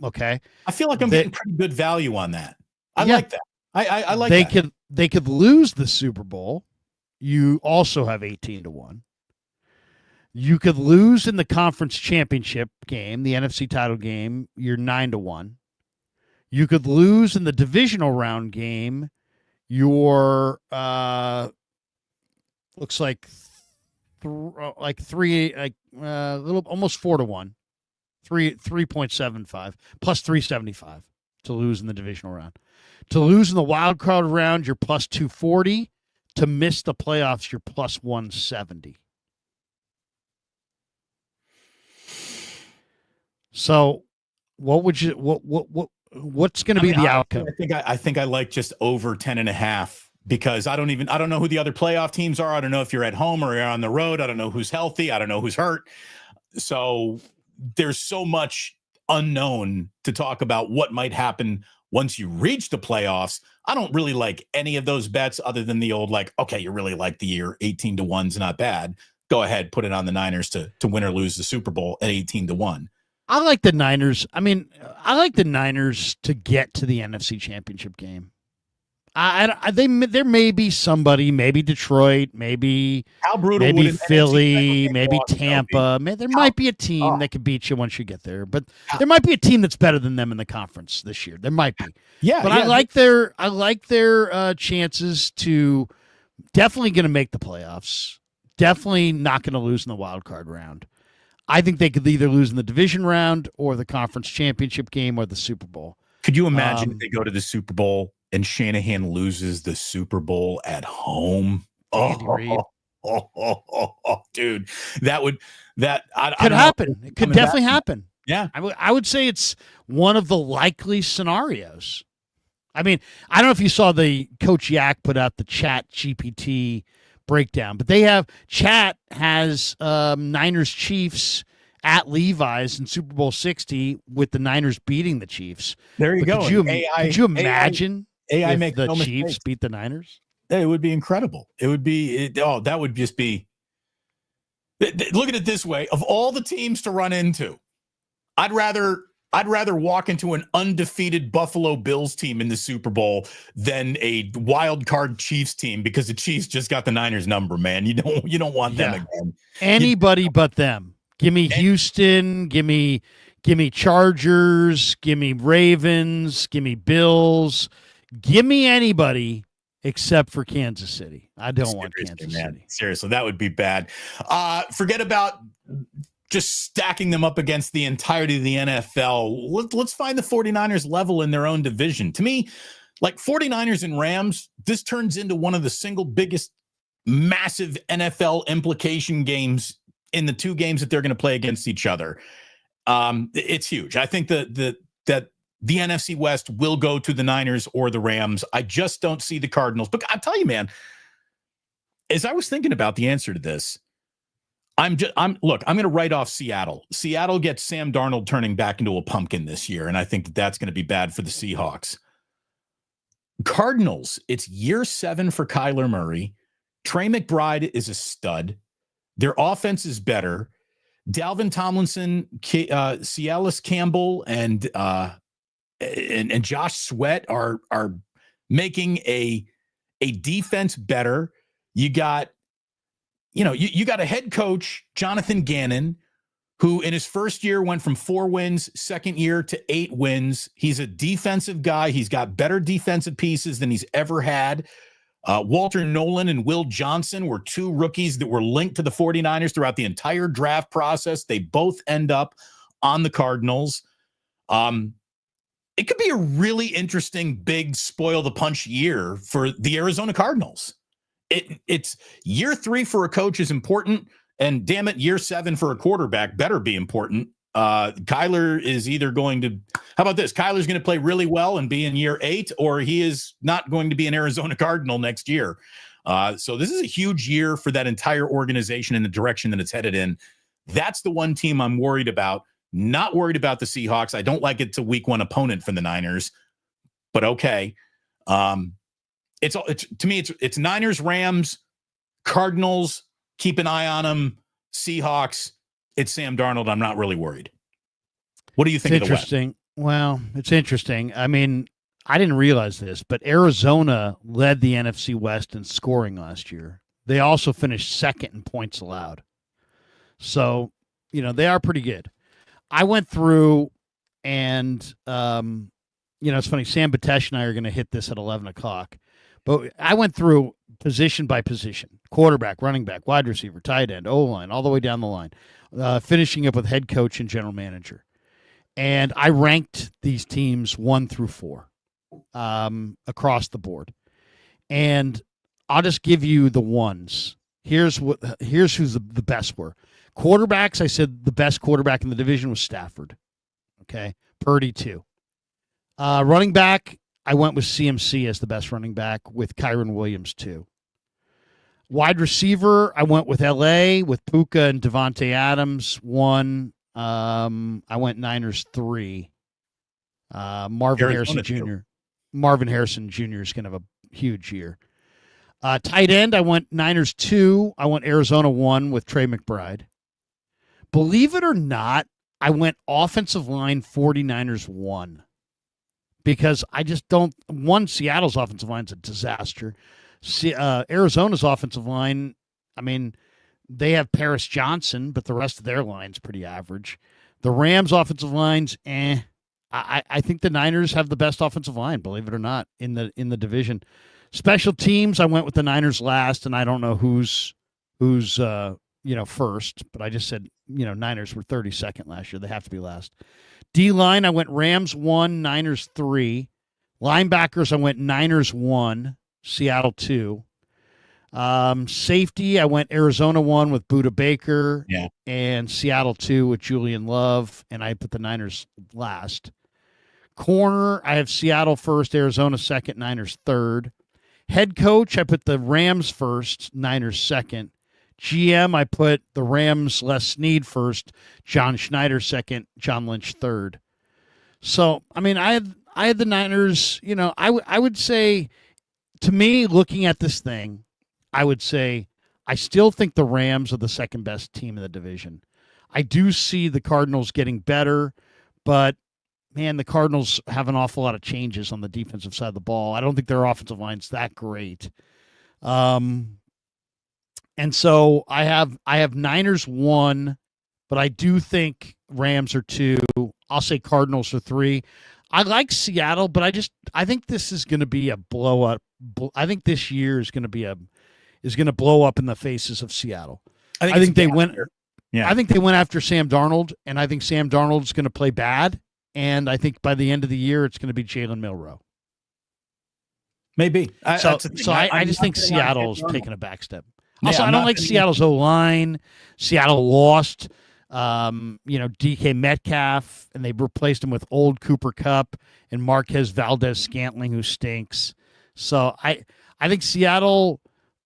Okay. I feel like I'm getting pretty good value on that. I like that. I like that. They could lose the Super Bowl. You also have 18-1. You could lose in the conference championship game, the NFC title game. You're 9-1. You could lose in the divisional round game. You're looks like three, little almost 4-1, 3.75 plus 375 to lose in the divisional round. To lose in the wild card round, you're plus 240. To miss the playoffs, you're plus 170. So, what's going to be the outcome? I think I like just over 10.5 because I don't know who the other playoff teams are. I don't know if you're at home or you're on the road. I don't know who's healthy. I don't know who's hurt. So there's so much unknown to talk about what might happen once you reach the playoffs. I don't really like any of those bets other than the old, okay, you really like the year 18-1's not bad. Go ahead, put it on the Niners to win or lose the Super Bowl at 18-1. I like the Niners. I mean, I like the Niners to get to the NFC Championship game. There may be somebody, maybe Detroit, maybe How brutal would maybe an NFC Philly, title maybe loss be? Tampa. There might be a team that could beat you once you get there, but there might be a team that's better than them in the conference this year. There might be. But I like their chances to definitely going to make the playoffs. Definitely not going to lose in the wild card round. I think they could either lose in the division round or the conference championship game or the Super Bowl. Could you imagine if they go to the Super Bowl and Shanahan loses the Super Bowl at home? Dude, that could happen. It could definitely happen. Yeah, I would say it's one of the likely scenarios. I mean, I don't know if you saw the Coach Yak put out the Chat GPT breakdown, but Chat has Niners Chiefs at Levi's in Super Bowl 60 with the Niners beating the Chiefs. There you go. Could you imagine AI if the Chiefs mistakes. beat the Niners? It would be incredible. It would be that would just be. Look at it this way: of all the teams to run into, I'd rather walk into an undefeated Buffalo Bills team in the Super Bowl than a wild card Chiefs team, because the Chiefs just got the Niners number, man. You don't want them again. Anybody but them. Give me Houston, give me Chargers, give me Ravens, give me Bills, give me anybody except for Kansas City. I don't want Kansas City. Seriously, that would be bad. Forget about just stacking them up against the entirety of the NFL. Let's find the 49ers level in their own division. To me, like 49ers and Rams, this turns into one of the single biggest massive NFL implication games in the two games that they're going to play against each other. It's huge. I think that the NFC West will go to the Niners or the Rams. I just don't see the Cardinals. But I'll tell you, man, as I was thinking about the answer to this, I'm going to write off Seattle. Seattle gets Sam Darnold turning back into a pumpkin this year, and I think that's going to be bad for the Seahawks. Cardinals, it's year 7 for Kyler Murray. Trey McBride is a stud. Their offense is better. Dalvin Tomlinson, Cialis Campbell, and Josh Sweat are making a defense better. You got a head coach, Jonathan Gannon, who in his first year went from 4 wins, second year to 8 wins. He's a defensive guy. He's got better defensive pieces than he's ever had. Walter Nolan and Will Johnson were 2 rookies that were linked to the 49ers throughout the entire draft process. They both end up on the Cardinals. It could be a really interesting, big spoil the punch year for the Arizona Cardinals. It's year 3 for a coach is important, and damn it, year 7 for a quarterback better be important. Kyler is either going to, how about this? Kyler's going to play really well and be in year 8, or he is not going to be an Arizona Cardinal next year. So this is a huge year for that entire organization in the direction that it's headed in. That's the one team I'm worried about. Not worried about the Seahawks. I don't like it's a week 1 opponent for the Niners, but okay. It's to me, it's Niners, Rams, Cardinals. Keep an eye on them. Seahawks. It's Sam Darnold. I'm not really worried. What do you think of the West? Interesting. Well, it's interesting. I mean, I didn't realize this, but Arizona led the NFC West in scoring last year. They also finished second in points allowed. So, they are pretty good. I went through and, it's funny. Sam Batesh and I are going to hit this at 11 o'clock. But I went through position by position: quarterback, running back, wide receiver, tight end, O-line, all the way down the line, finishing up with head coach and general manager. And I ranked these teams 1 through 4 across the board. And I'll just give you the ones. Here's who's the best were. Quarterbacks, I said the best quarterback in the division was Stafford. Okay, Purdy 2. Running back, I went with CMC as the best running back with Kyron Williams 2. Wide receiver, I went with LA with Puka and Devontae Adams 1. I went Niners 3. Marvin Harrison Jr. Marvin Harrison Jr. is going to have a huge year. Tight end, I went Niners 2. I went Arizona 1 with Trey McBride. Believe it or not, I went offensive line 49ers 1. because I just don't. One, Seattle's offensive line's a disaster. Arizona's offensive line, I mean, they have Paris Johnson, but the rest of their line's pretty average. The Rams' offensive line's I think the Niners have the best offensive line, believe it or not, in the division. Special teams, I went with the Niners last, and I don't know who's first, but I just said, Niners were 32nd last year. They have to be last. D-line, I went Rams 1, Niners 3. Linebackers, I went Niners 1, Seattle 2. Safety, I went Arizona 1 with Budda Baker, and Seattle 2 with Julian Love, and I put the Niners last. Corner, I have Seattle first, Arizona second, Niners third. Head coach, I put the Rams first, Niners second. GM, I put the Rams, Les Snead first, John Schneider second, John Lynch third. So, I mean, I had the Niners, I would say, to me, looking at this thing, I would say I still think the Rams are the second best team in the division. I do see the Cardinals getting better, but, man, the Cardinals have an awful lot of changes on the defensive side of the ball. I don't think their offensive line's that great. And so I have Niners 1, but I do think Rams are 2. I'll say Cardinals are 3. I like Seattle, but I think this is going to be a blow up. I think this year is going to blow up in the faces of Seattle. I think they went. Yeah. I think they went after Sam Darnold, and I think Sam Darnold's going to play bad. And I think by the end of the year, it's going to be Jalen Milroe. Maybe. I just think Seattle's taking a back step. Also, I don't like Seattle's O-line. Seattle lost, DK Metcalf, and they replaced him with old Cooper Kupp and Marquez Valdez-Scantling, who stinks. So I think Seattle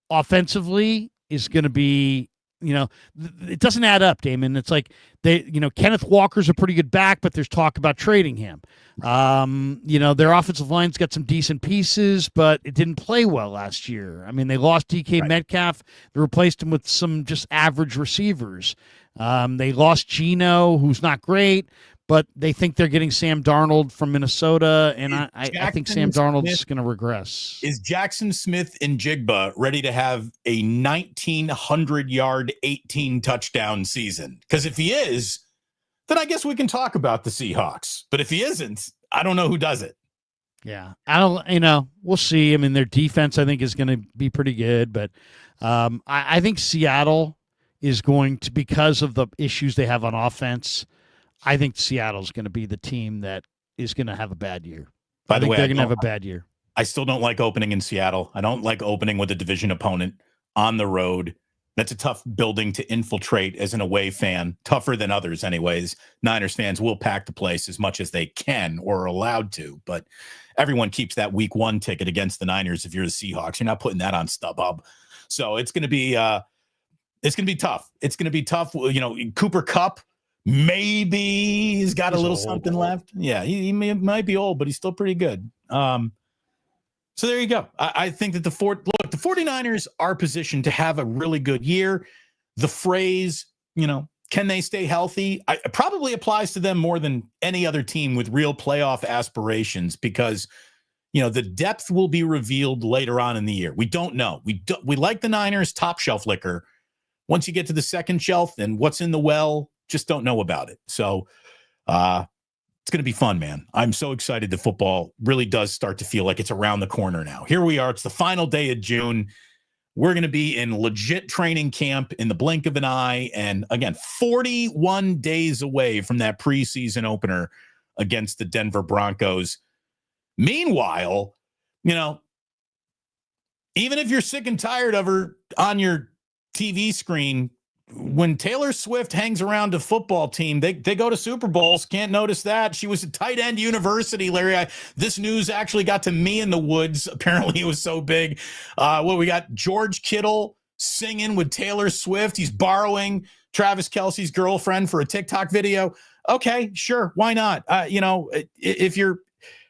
offensively is going to be, it doesn't add up, Damon. It's like Kenneth Walker's a pretty good back, but there's talk about trading him. Their offensive line's got some decent pieces, but it didn't play well last year. I mean, they lost DK Metcalf. They replaced him with some just average receivers. They lost Geno, who's not great, but they think they're getting Sam Darnold from Minnesota, and I think Sam Darnold's going to regress. Is Jackson Smith and Jigba ready to have a 1,900-yard, 18-touchdown season? Because if he is, then I guess we can talk about the Seahawks. But if he isn't, I don't know who does it. Yeah, we'll see. I mean, their defense, I think, is going to be pretty good, but I think Seattle is going to, because of the issues they have on offense, I think Seattle's going to be the team that is going to have a bad year. By the way, they're going to have a bad year. I still don't like opening in Seattle. I don't like opening with a division opponent on the road. That's a tough building to infiltrate as an away fan, tougher than others anyways. Niners fans will pack the place as much as they can or are allowed to, but everyone keeps that week 1 ticket against the Niners. If you're the Seahawks, you're not putting that on StubHub. So it's going to be tough. It's going to be tough. Cooper Kupp, maybe he's got a little something left. Yeah, he might be old, but he's still pretty good. So there you go. I think that the 49ers are positioned to have a really good year. The phrase, can they stay healthy? It probably applies to them more than any other team with real playoff aspirations because, the depth will be revealed later on in the year. We don't know. We like the Niners top shelf liquor. Once you get to the second shelf and what's in the well, just don't know about it. So it's going to be fun, man. I'm so excited that football really does start to feel like it's around the corner now. Here we are. It's the final day of June. We're going to be in legit training camp in the blink of an eye. And again, 41 days away from that preseason opener against the Denver Broncos. Meanwhile, even if you're sick and tired of her on your TV screen, when Taylor Swift hangs around a football team, they go to Super Bowls. Can't notice that. She was at tight end university, Larry. This news actually got to me in the woods. Apparently it was so big. We got George Kittle singing with Taylor Swift. He's borrowing Travis Kelce's girlfriend for a TikTok video. Okay, sure. Why not? How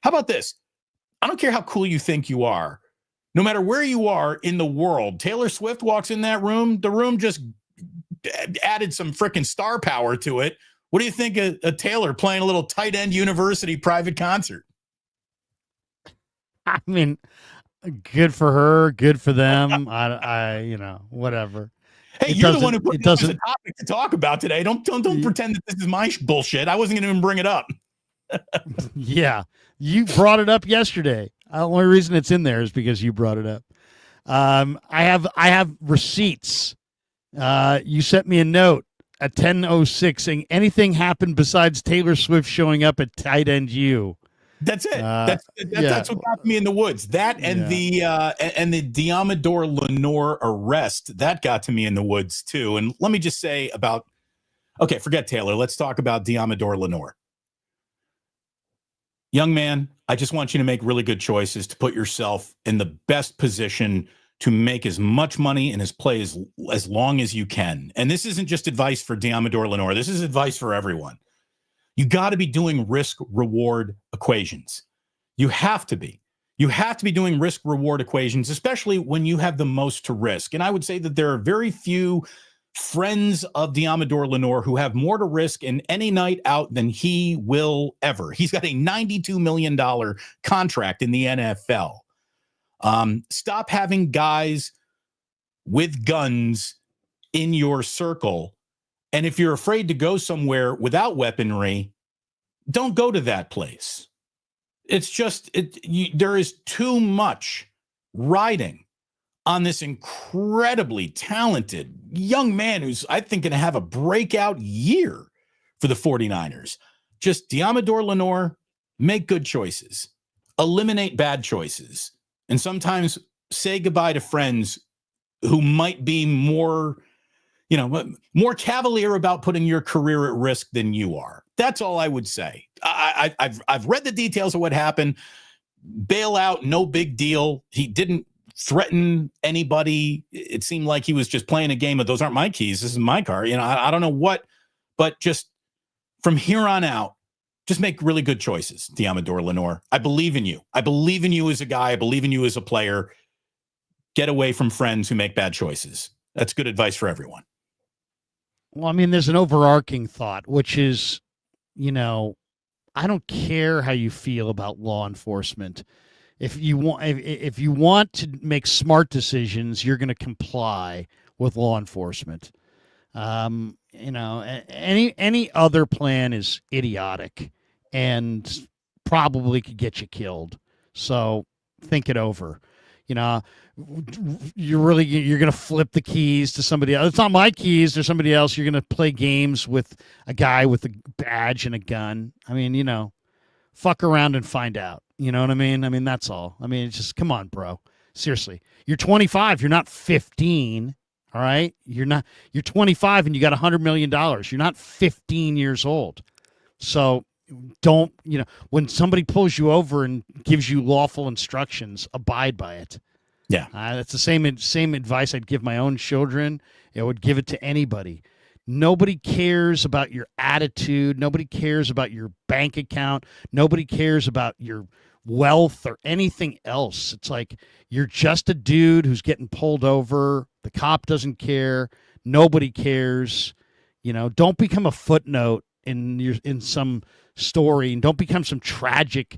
about this? I don't care how cool you think you are. No matter where you are in the world, Taylor Swift walks in that room. The room just added some freaking star power to it. What do you think of Taylor playing a little tight end university private concert? I mean, good for her, good for them. Whatever. Hey, It you're the one who doesn't. put It it up as a doesn't. topic to talk about today. Don't pretend that this is my bullshit. I wasn't going to even bring it up. Yeah, you brought it up yesterday. The only reason it's in there is because you brought it up. I have receipts. You sent me a note at 10:06 saying anything happened besides Taylor Swift showing up at tight end U. That's it. Yeah. That's what got me in the woods. That and the Diamador Lenore arrest that got to me in the woods too. And let me just say forget Taylor. Let's talk about Diamador Lenore. Young man, I just want you to make really good choices to put yourself in the best position to make as much money and play as long as you can. And this isn't just advice for Diamador Lenore. This is advice for everyone. You got to be doing risk-reward equations. You have to be. You have to be doing risk-reward equations, especially when you have the most to risk. And I would say that there are very few friends of Diamador Lenore who have more to risk in any night out than he will ever. He's got a $92 million contract in the NFL. Stop having guys with guns in your circle. And if you're afraid to go somewhere without weaponry, don't go to that place. It's just, there is too much riding on this incredibly talented young man who's, I think, going to have a breakout year for the 49ers. Just Diamador Lenore, make good choices, eliminate bad choices, and sometimes say goodbye to friends who might be more cavalier about putting your career at risk than you are. That's all I would say. I've read the details of what happened. Bailout, no big deal. He didn't threaten anybody. It seemed like he was just playing a game of those aren't my keys. This is my car. I don't know what, but just from here on out, just make really good choices, Diamador Lenore. I believe in you. I believe in you as a guy. I believe in you as a player. Get away from friends who make bad choices. That's good advice for everyone. Well, I mean, there's an overarching thought, which is, I don't care how you feel about law enforcement. If you want to make smart decisions, you're going to comply with law enforcement. Any other plan is idiotic and probably could get you killed. So think it over. You're going to flip the keys to somebody else. It's not my keys. There's somebody else. You're going to play games with a guy with a badge and a gun. I mean, fuck around and find out. You know what I mean? I mean, that's all. I mean, it's just, come on, bro. Seriously. You're 25. You're not 15. All right. You're 25 and you got $100 million. You're not 15 years old. So don't, when somebody pulls you over and gives you lawful instructions, abide by it. Yeah. That's the same advice I'd give my own children. I would give it to anybody. Nobody cares about your attitude. Nobody cares about your bank account. Nobody cares about your wealth or anything else. It's like you're just a dude who's getting pulled over. The cop doesn't care. Nobody cares. Don't become a footnote in some story, and don't become some tragic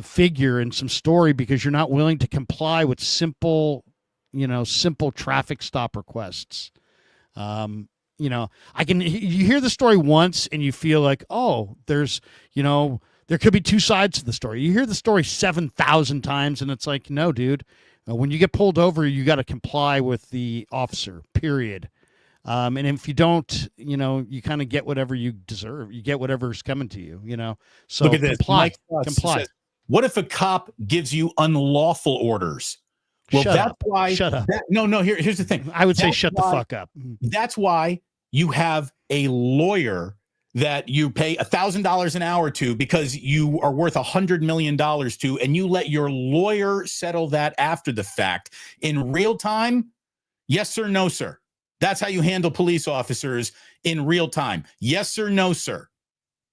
figure in some story because you're not willing to comply with simple traffic stop requests. You hear the story once and you feel like, oh, there's, there could be two sides to the story. You hear the story 7,000 times and it's like, no, dude, when you get pulled over, you got to comply with the officer, period. And if you don't, you kind of get whatever you deserve. You get whatever's coming to you, So look at this. comply. Says, what if a cop gives you unlawful orders? Well, shut that's up. why. Shut up. Here's the thing. I would say shut the fuck up. That's why you have a lawyer that you pay $1,000 an hour to because you are worth $100 million to, and you let your lawyer settle that after the fact in real time. Yes, sir. No, sir. That's how you handle police officers in real time. Yes, sir. No, sir.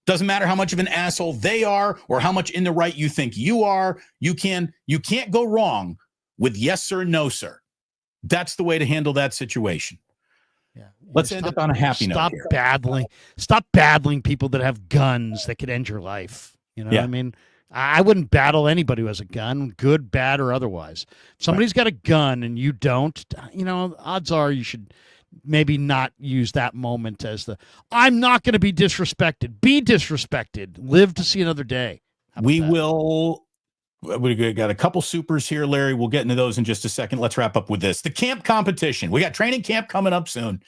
Doesn't matter how much of an asshole they are or how much in the right you think you are. You can't go wrong with yes, sir. No, sir. That's the way to handle that situation. Yeah. Let's end up on a happy note. Stop battling people that have guns that could end your life. What I mean? I wouldn't battle anybody who has a gun, good, bad, or otherwise. If somebody's got a gun and you don't, odds are you should maybe not use that moment as I'm not going to be disrespected. Be disrespected. Live to see another day. We got a couple supers here, Larry. We'll get into those in just a second. Let's wrap up with this. The camp competition. We got training camp coming up soon.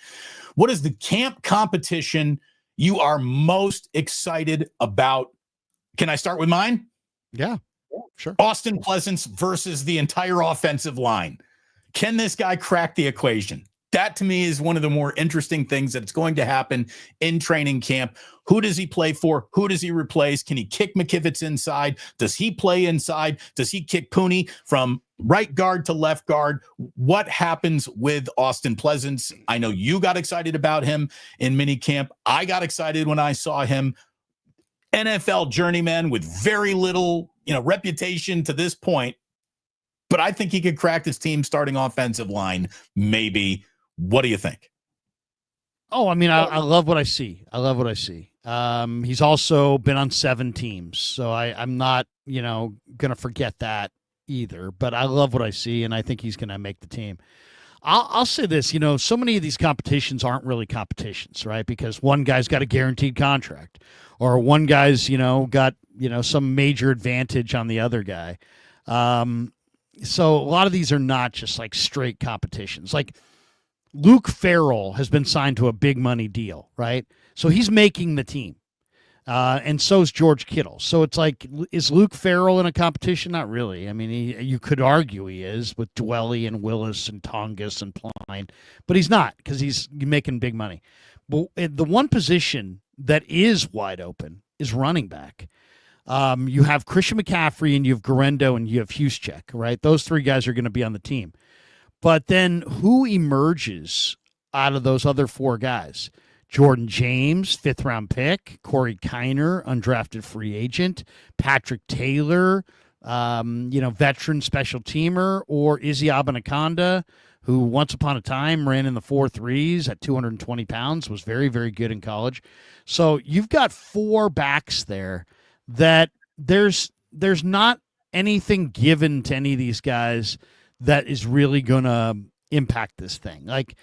What is the camp competition you are most excited about? Can I start with mine? Yeah, sure. Austin Pleasance versus the entire offensive line. Can this guy crack the equation? That, to me, is one of the more interesting things that's going to happen in training camp. Who does he play for? Who does he replace? Can he kick McKivitz inside? Does he play inside? Does he kick Pooney from right guard to left guard? What happens with Austin Pleasance? I know you got excited about him in minicamp. I got excited when I saw him. NFL journeyman with very little, reputation to this point. But I think he could crack this team starting offensive line, maybe. What do you think? Oh, I mean, I love what I see. He's also been on 7 teams, so I'm not, going to forget that either. But I love what I see, and I think he's going to make the team. I'll say this, so many of these competitions aren't really competitions, right? Because one guy's got a guaranteed contract, or one guy's, got, some major advantage on the other guy. So a lot of these are not just like straight competitions. Like Luke Farrell has been signed to a big money deal, right? So he's making the team. And so is George Kittle. So it's like, is Luke Farrell in a competition? Not really. I mean, you could argue he is with Dwelly and Willis and Tongas and Pline, but he's not because he's making big money. But the one position that is wide open is running back. You have Christian McCaffrey and you have Garendo and you have Juszczyk, right? Those 3 guys are going to be on the team. But then who emerges out of those other 4 guys? Jordan James, 5th-round pick. Corey Kiner, undrafted free agent. Patrick Taylor, veteran special teamer. Or Izzy Abanaconda, who once upon a time ran in the 4.3s at 220 pounds, was very, very good in college. So you've got 4 backs there that there's not anything given to any of these guys that is really going to impact this thing. Like,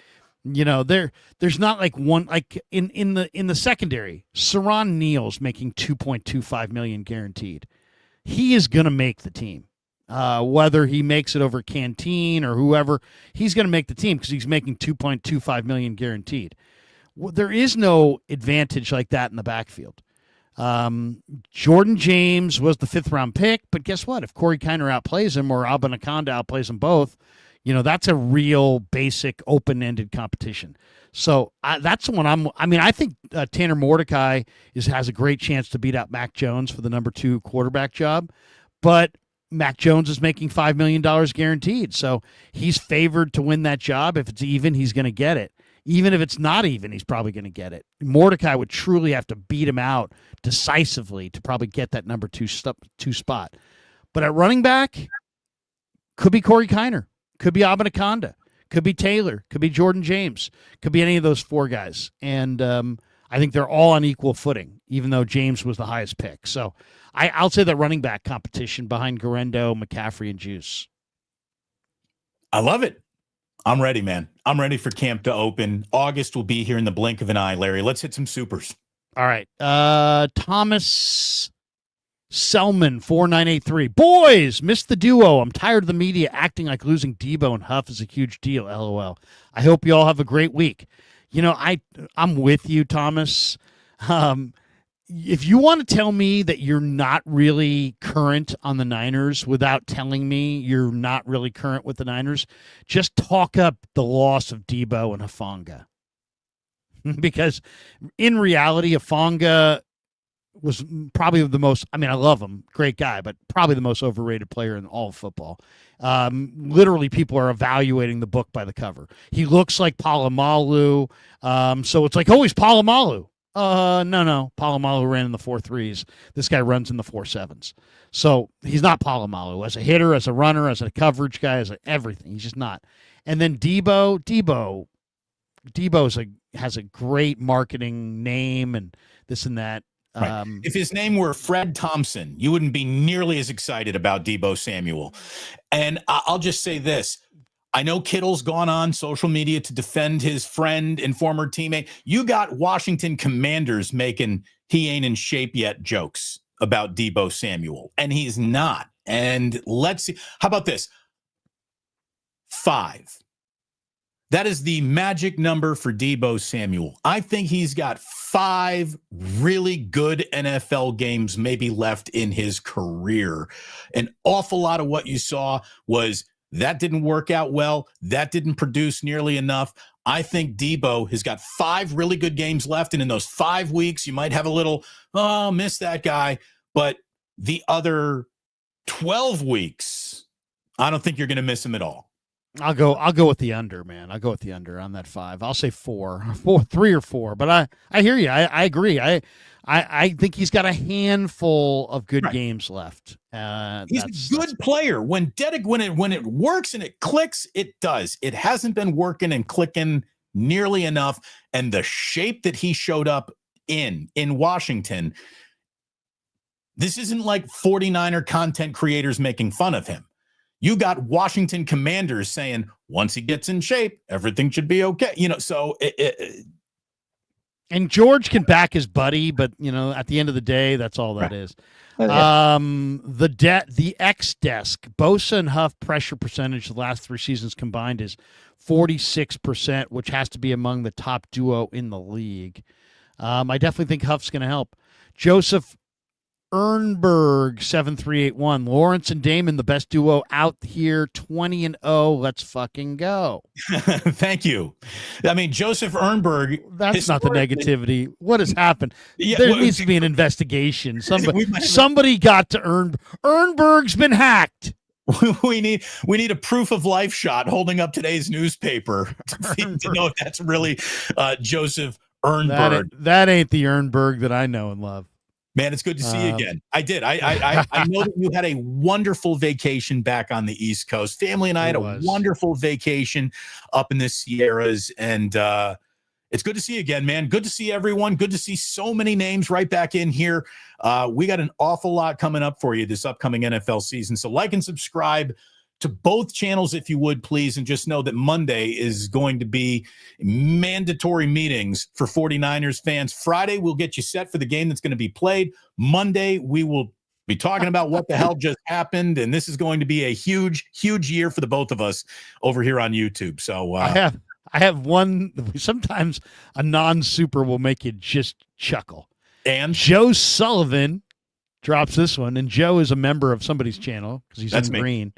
there's not like one, like in the secondary, Saron Neal's making $2.25 million guaranteed. He is going to make the team. Whether he makes it over Canteen or whoever, he's going to make the team because he's making $2.25 million guaranteed. There is no advantage like that in the backfield. Jordan James was the 5th-round pick, but guess what? If Corey Kiner outplays him or Abanaconda outplays them both, that's a real basic open-ended competition. So that's the one I think Tanner Mordecai has a great chance to beat out Mac Jones for the number 2 quarterback job, but Mac Jones is making $5 million guaranteed. So he's favored to win that job. If it's even, he's going to get it. Even if it's not even, he's probably going to get it. Mordecai would truly have to beat him out decisively to probably get that number 2 spot. But at running back, could be Corey Kiner, could be Abanaconda, could be Taylor, could be Jordan James, could be any of those 4 guys. And I think they're all on equal footing, even though James was the highest pick. So I'll say that running back competition behind Garendo, McCaffrey, and Juice. I love it. I'm ready, man. I'm ready for camp to open. August will be here in the blink of an eye, Larry. Let's hit some supers. All right. Thomas Selman, 4983. Boys, missed the duo. I'm tired of the media acting like losing Debo and Huff is a huge deal. LOL. I hope you all have a great week. I'm with you, Thomas. If you want to tell me that you're not really current on the Niners without telling me you're not really current with the Niners, just talk up the loss of Debo and Hufanga. Because in reality, Hufanga was probably the most, I love him, great guy, but probably the most overrated player in all of football. Literally, people are evaluating the book by the cover. He looks like Polamalu, so it's like, oh, he's Polamalu. No. Polamalu ran in the 4.3s. This guy runs in the 4.7s. So he's not Polamalu as a hitter, as a runner, as a coverage guy, as everything. He's just not. And then Debo has a great marketing name and this and that. Right. If his name were Fred Thompson, you wouldn't be nearly as excited about Deebo Samuel. And I'll just say this. I know Kittle's gone on social media to defend his friend and former teammate. You got Washington Commanders making he ain't in shape yet jokes about Deebo Samuel, and he's not. And let's see. How about this? 5. That is the magic number for Deebo Samuel. I think he's got 5 really good NFL games maybe left in his career. An awful lot of what you saw was that didn't work out well. That didn't produce nearly enough. I think Deebo has got 5 really good games left. And in those 5 weeks, you might have a little, miss that guy. But the other 12 weeks, I don't think you're going to miss him at all. I'll go with the under, man. I'll go with the under on that 5. I'll say 4, 3 or 4. But I hear you. I agree. I think he's got a handful of good games left. He's a good player. When it works and it clicks, it does. It hasn't been working and clicking nearly enough. And the shape that he showed up in Washington, this isn't like 49er content creators making fun of him. You got Washington Commanders saying once he gets in shape, everything should be okay. So and George can back his buddy, but at the end of the day, that's all that is. The X desk, Bosa and Huff pressure percentage the last 3 seasons combined is 46%, which has to be among the top duo in the league. I definitely think Huff's going to help. Joseph Ernberg 7381, Lawrence and Damon, the best duo out here, 20-0. Let's fucking go. Thank you. I mean, Joseph Ernberg. That's not the negativity. What has happened? Yeah, there needs to be an investigation. Somebody got to Ernberg's been hacked. We need a proof of life shot holding up today's newspaper to know if that's really Joseph Ernberg. That ain't the Ernberg that I know and love. Man, it's good to see you again. I did. I know that you had a wonderful vacation back on the East Coast. Family and I had a wonderful vacation up in the Sierras, and it's good to see you again, man. Good to see everyone. Good to see so many names right back in here. We got an awful lot coming up for you this upcoming NFL season. So like and subscribe to both channels if you would, please, and just know that Monday is going to be mandatory meetings for 49ers fans. Friday, we'll get you set for the game that's going to be played. Monday, we will be talking about what the hell just happened, and this is going to be a huge, huge year for the both of us over here on YouTube. So I have one. Sometimes a non-super will make you just chuckle. And Joe Sullivan drops this one, and Joe is a member of somebody's channel because he's in green.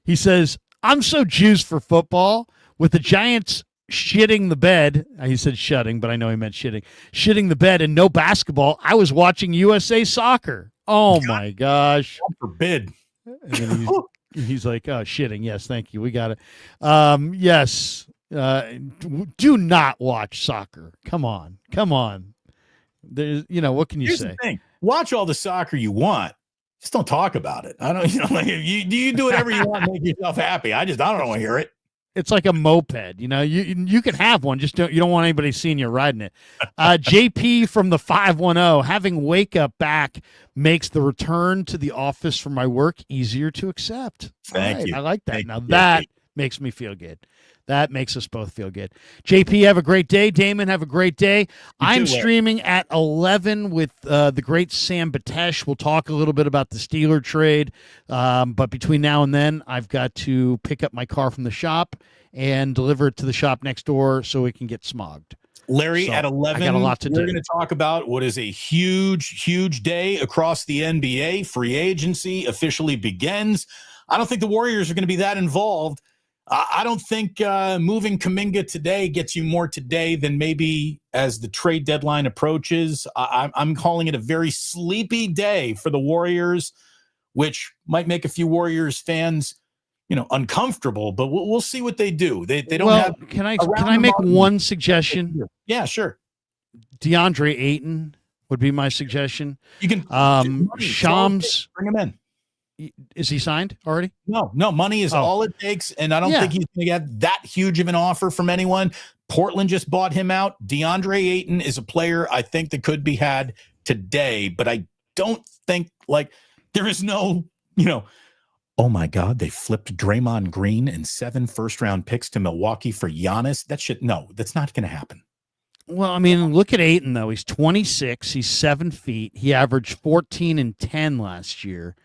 He says, I'm so juiced for football with the Giants shitting the bed. He said shutting, but I know he meant shitting the bed and no basketball. I was watching USA soccer. Oh my gosh. God forbid. And then he's like, oh, shitting. Yes. Thank you. We got it. Yes. Do not watch soccer. Come on. There's, what can you Here's say? The thing. Watch all the soccer you want. Just don't talk about it. I don't, you do whatever you want to make yourself happy. I don't want to hear it. It's like a moped, you can have one. Just you don't want anybody seeing you riding it. JP from the 510, having Wake Up back makes the return to the office for my work easier to accept. Thank you. I like that. Thank That you. makes me feel good. That makes us both feel good. JP, have a great day. Damon, have a great day. I'm streaming at 11 with the great Sam Batesh. We'll talk a little bit about the Steeler trade. But between now and then, I've got to pick up my car from the shop and deliver it to the shop next door so it can get smogged. Larry, at 11, I got a lot to do. We're going to talk about what is a huge, huge day across the NBA. Free agency officially begins. I don't think the Warriors are going to be that involved. I don't think moving Kuminga today gets you more today than maybe as the trade deadline approaches. I'm calling it a very sleepy day for the Warriors, which might make a few Warriors fans, uncomfortable. But we'll see what they do. They don't have. Can I make one suggestion? Yeah, sure. DeAndre Ayton would be my suggestion. You can. Shams, bring him in. Is he signed already? No, money is all it takes, and I don't think he's going to get that huge of an offer from anyone. Portland just bought him out. DeAndre Ayton is a player I think that could be had today, but I don't think there is no, oh my God, they flipped Draymond Green and 7 first-round picks to Milwaukee for Giannis. That's not going to happen. Well, I mean, look at Ayton, though. He's 26. He's 7 feet. He averaged 14 and 10 last year.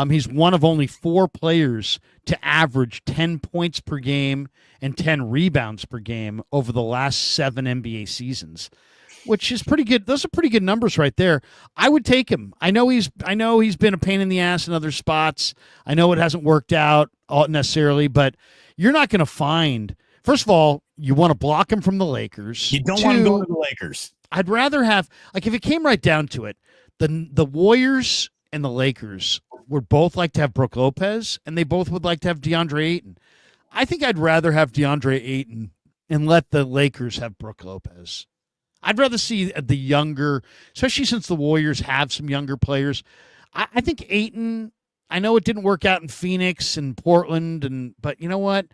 He's one of only 4 players to average 10 points per game and 10 rebounds per game over the last 7 NBA seasons, which is pretty good. Those are pretty good numbers right there. I would take him. I know he's been a pain in the ass in other spots. I know it hasn't worked out necessarily, but you're not going to find. First of all, you want to block him from the Lakers. You don't want to go to the Lakers. I'd rather have, if it came right down to it, the Warriors and the Lakers would both like to have Brook Lopez, and they both would like to have DeAndre Ayton. I think I'd rather have DeAndre Ayton and let the Lakers have Brook Lopez. I'd rather see the younger, especially since the Warriors have some younger players. I think Ayton, I know it didn't work out in Phoenix and Portland, but you know what?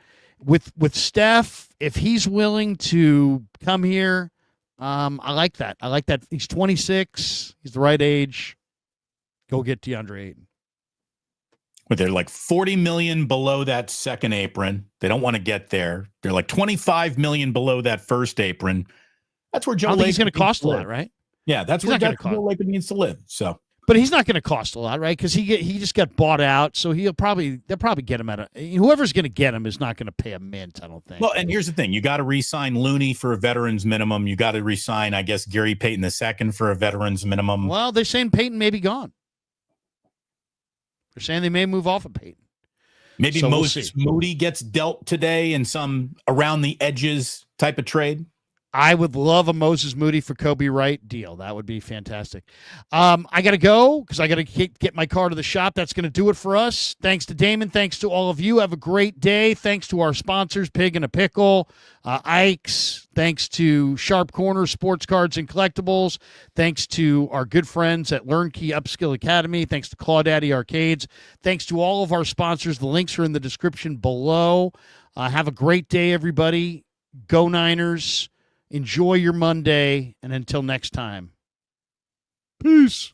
With Steph, if he's willing to come here, I like that. I like that. He's 26. He's the right age. Go get DeAndre Ayton. But they're like $40 million below that second apron. They don't want to get there. They're like $25 million below that first apron. That's where Joe Lacob he's going to cost a lot, right? Yeah, that's where Joe Lacob needs to live. So, but he's not going to cost a lot, right? Because he just got bought out, so they'll probably get him whoever's going to get him is not going to pay a mint, I don't think. Well, and here's the thing: you got to re-sign Looney for a veterans minimum. You got to re-sign, I guess, Gary Payton II for a veterans minimum. Well, they're saying Payton may be gone. They're saying they may move off of Payton. Maybe so Moses Moody gets dealt today in some around the edges type of trade. I would love a Moses Moody for Kobe Wright deal. That would be fantastic. I got to go because I got to get my car to the shop. That's going to do it for us. Thanks to Damon. Thanks to all of you. Have a great day. Thanks to our sponsors, Pig and a Pickle, Ike's. Thanks to Sharp Corner, Sports Cards and Collectibles. Thanks to our good friends at LearnKey Upskill Academy. Thanks to Claudaddy Arcades. Thanks to all of our sponsors. The links are in the description below. Have a great day, everybody. Go Niners. Enjoy your Monday, and until next time, peace.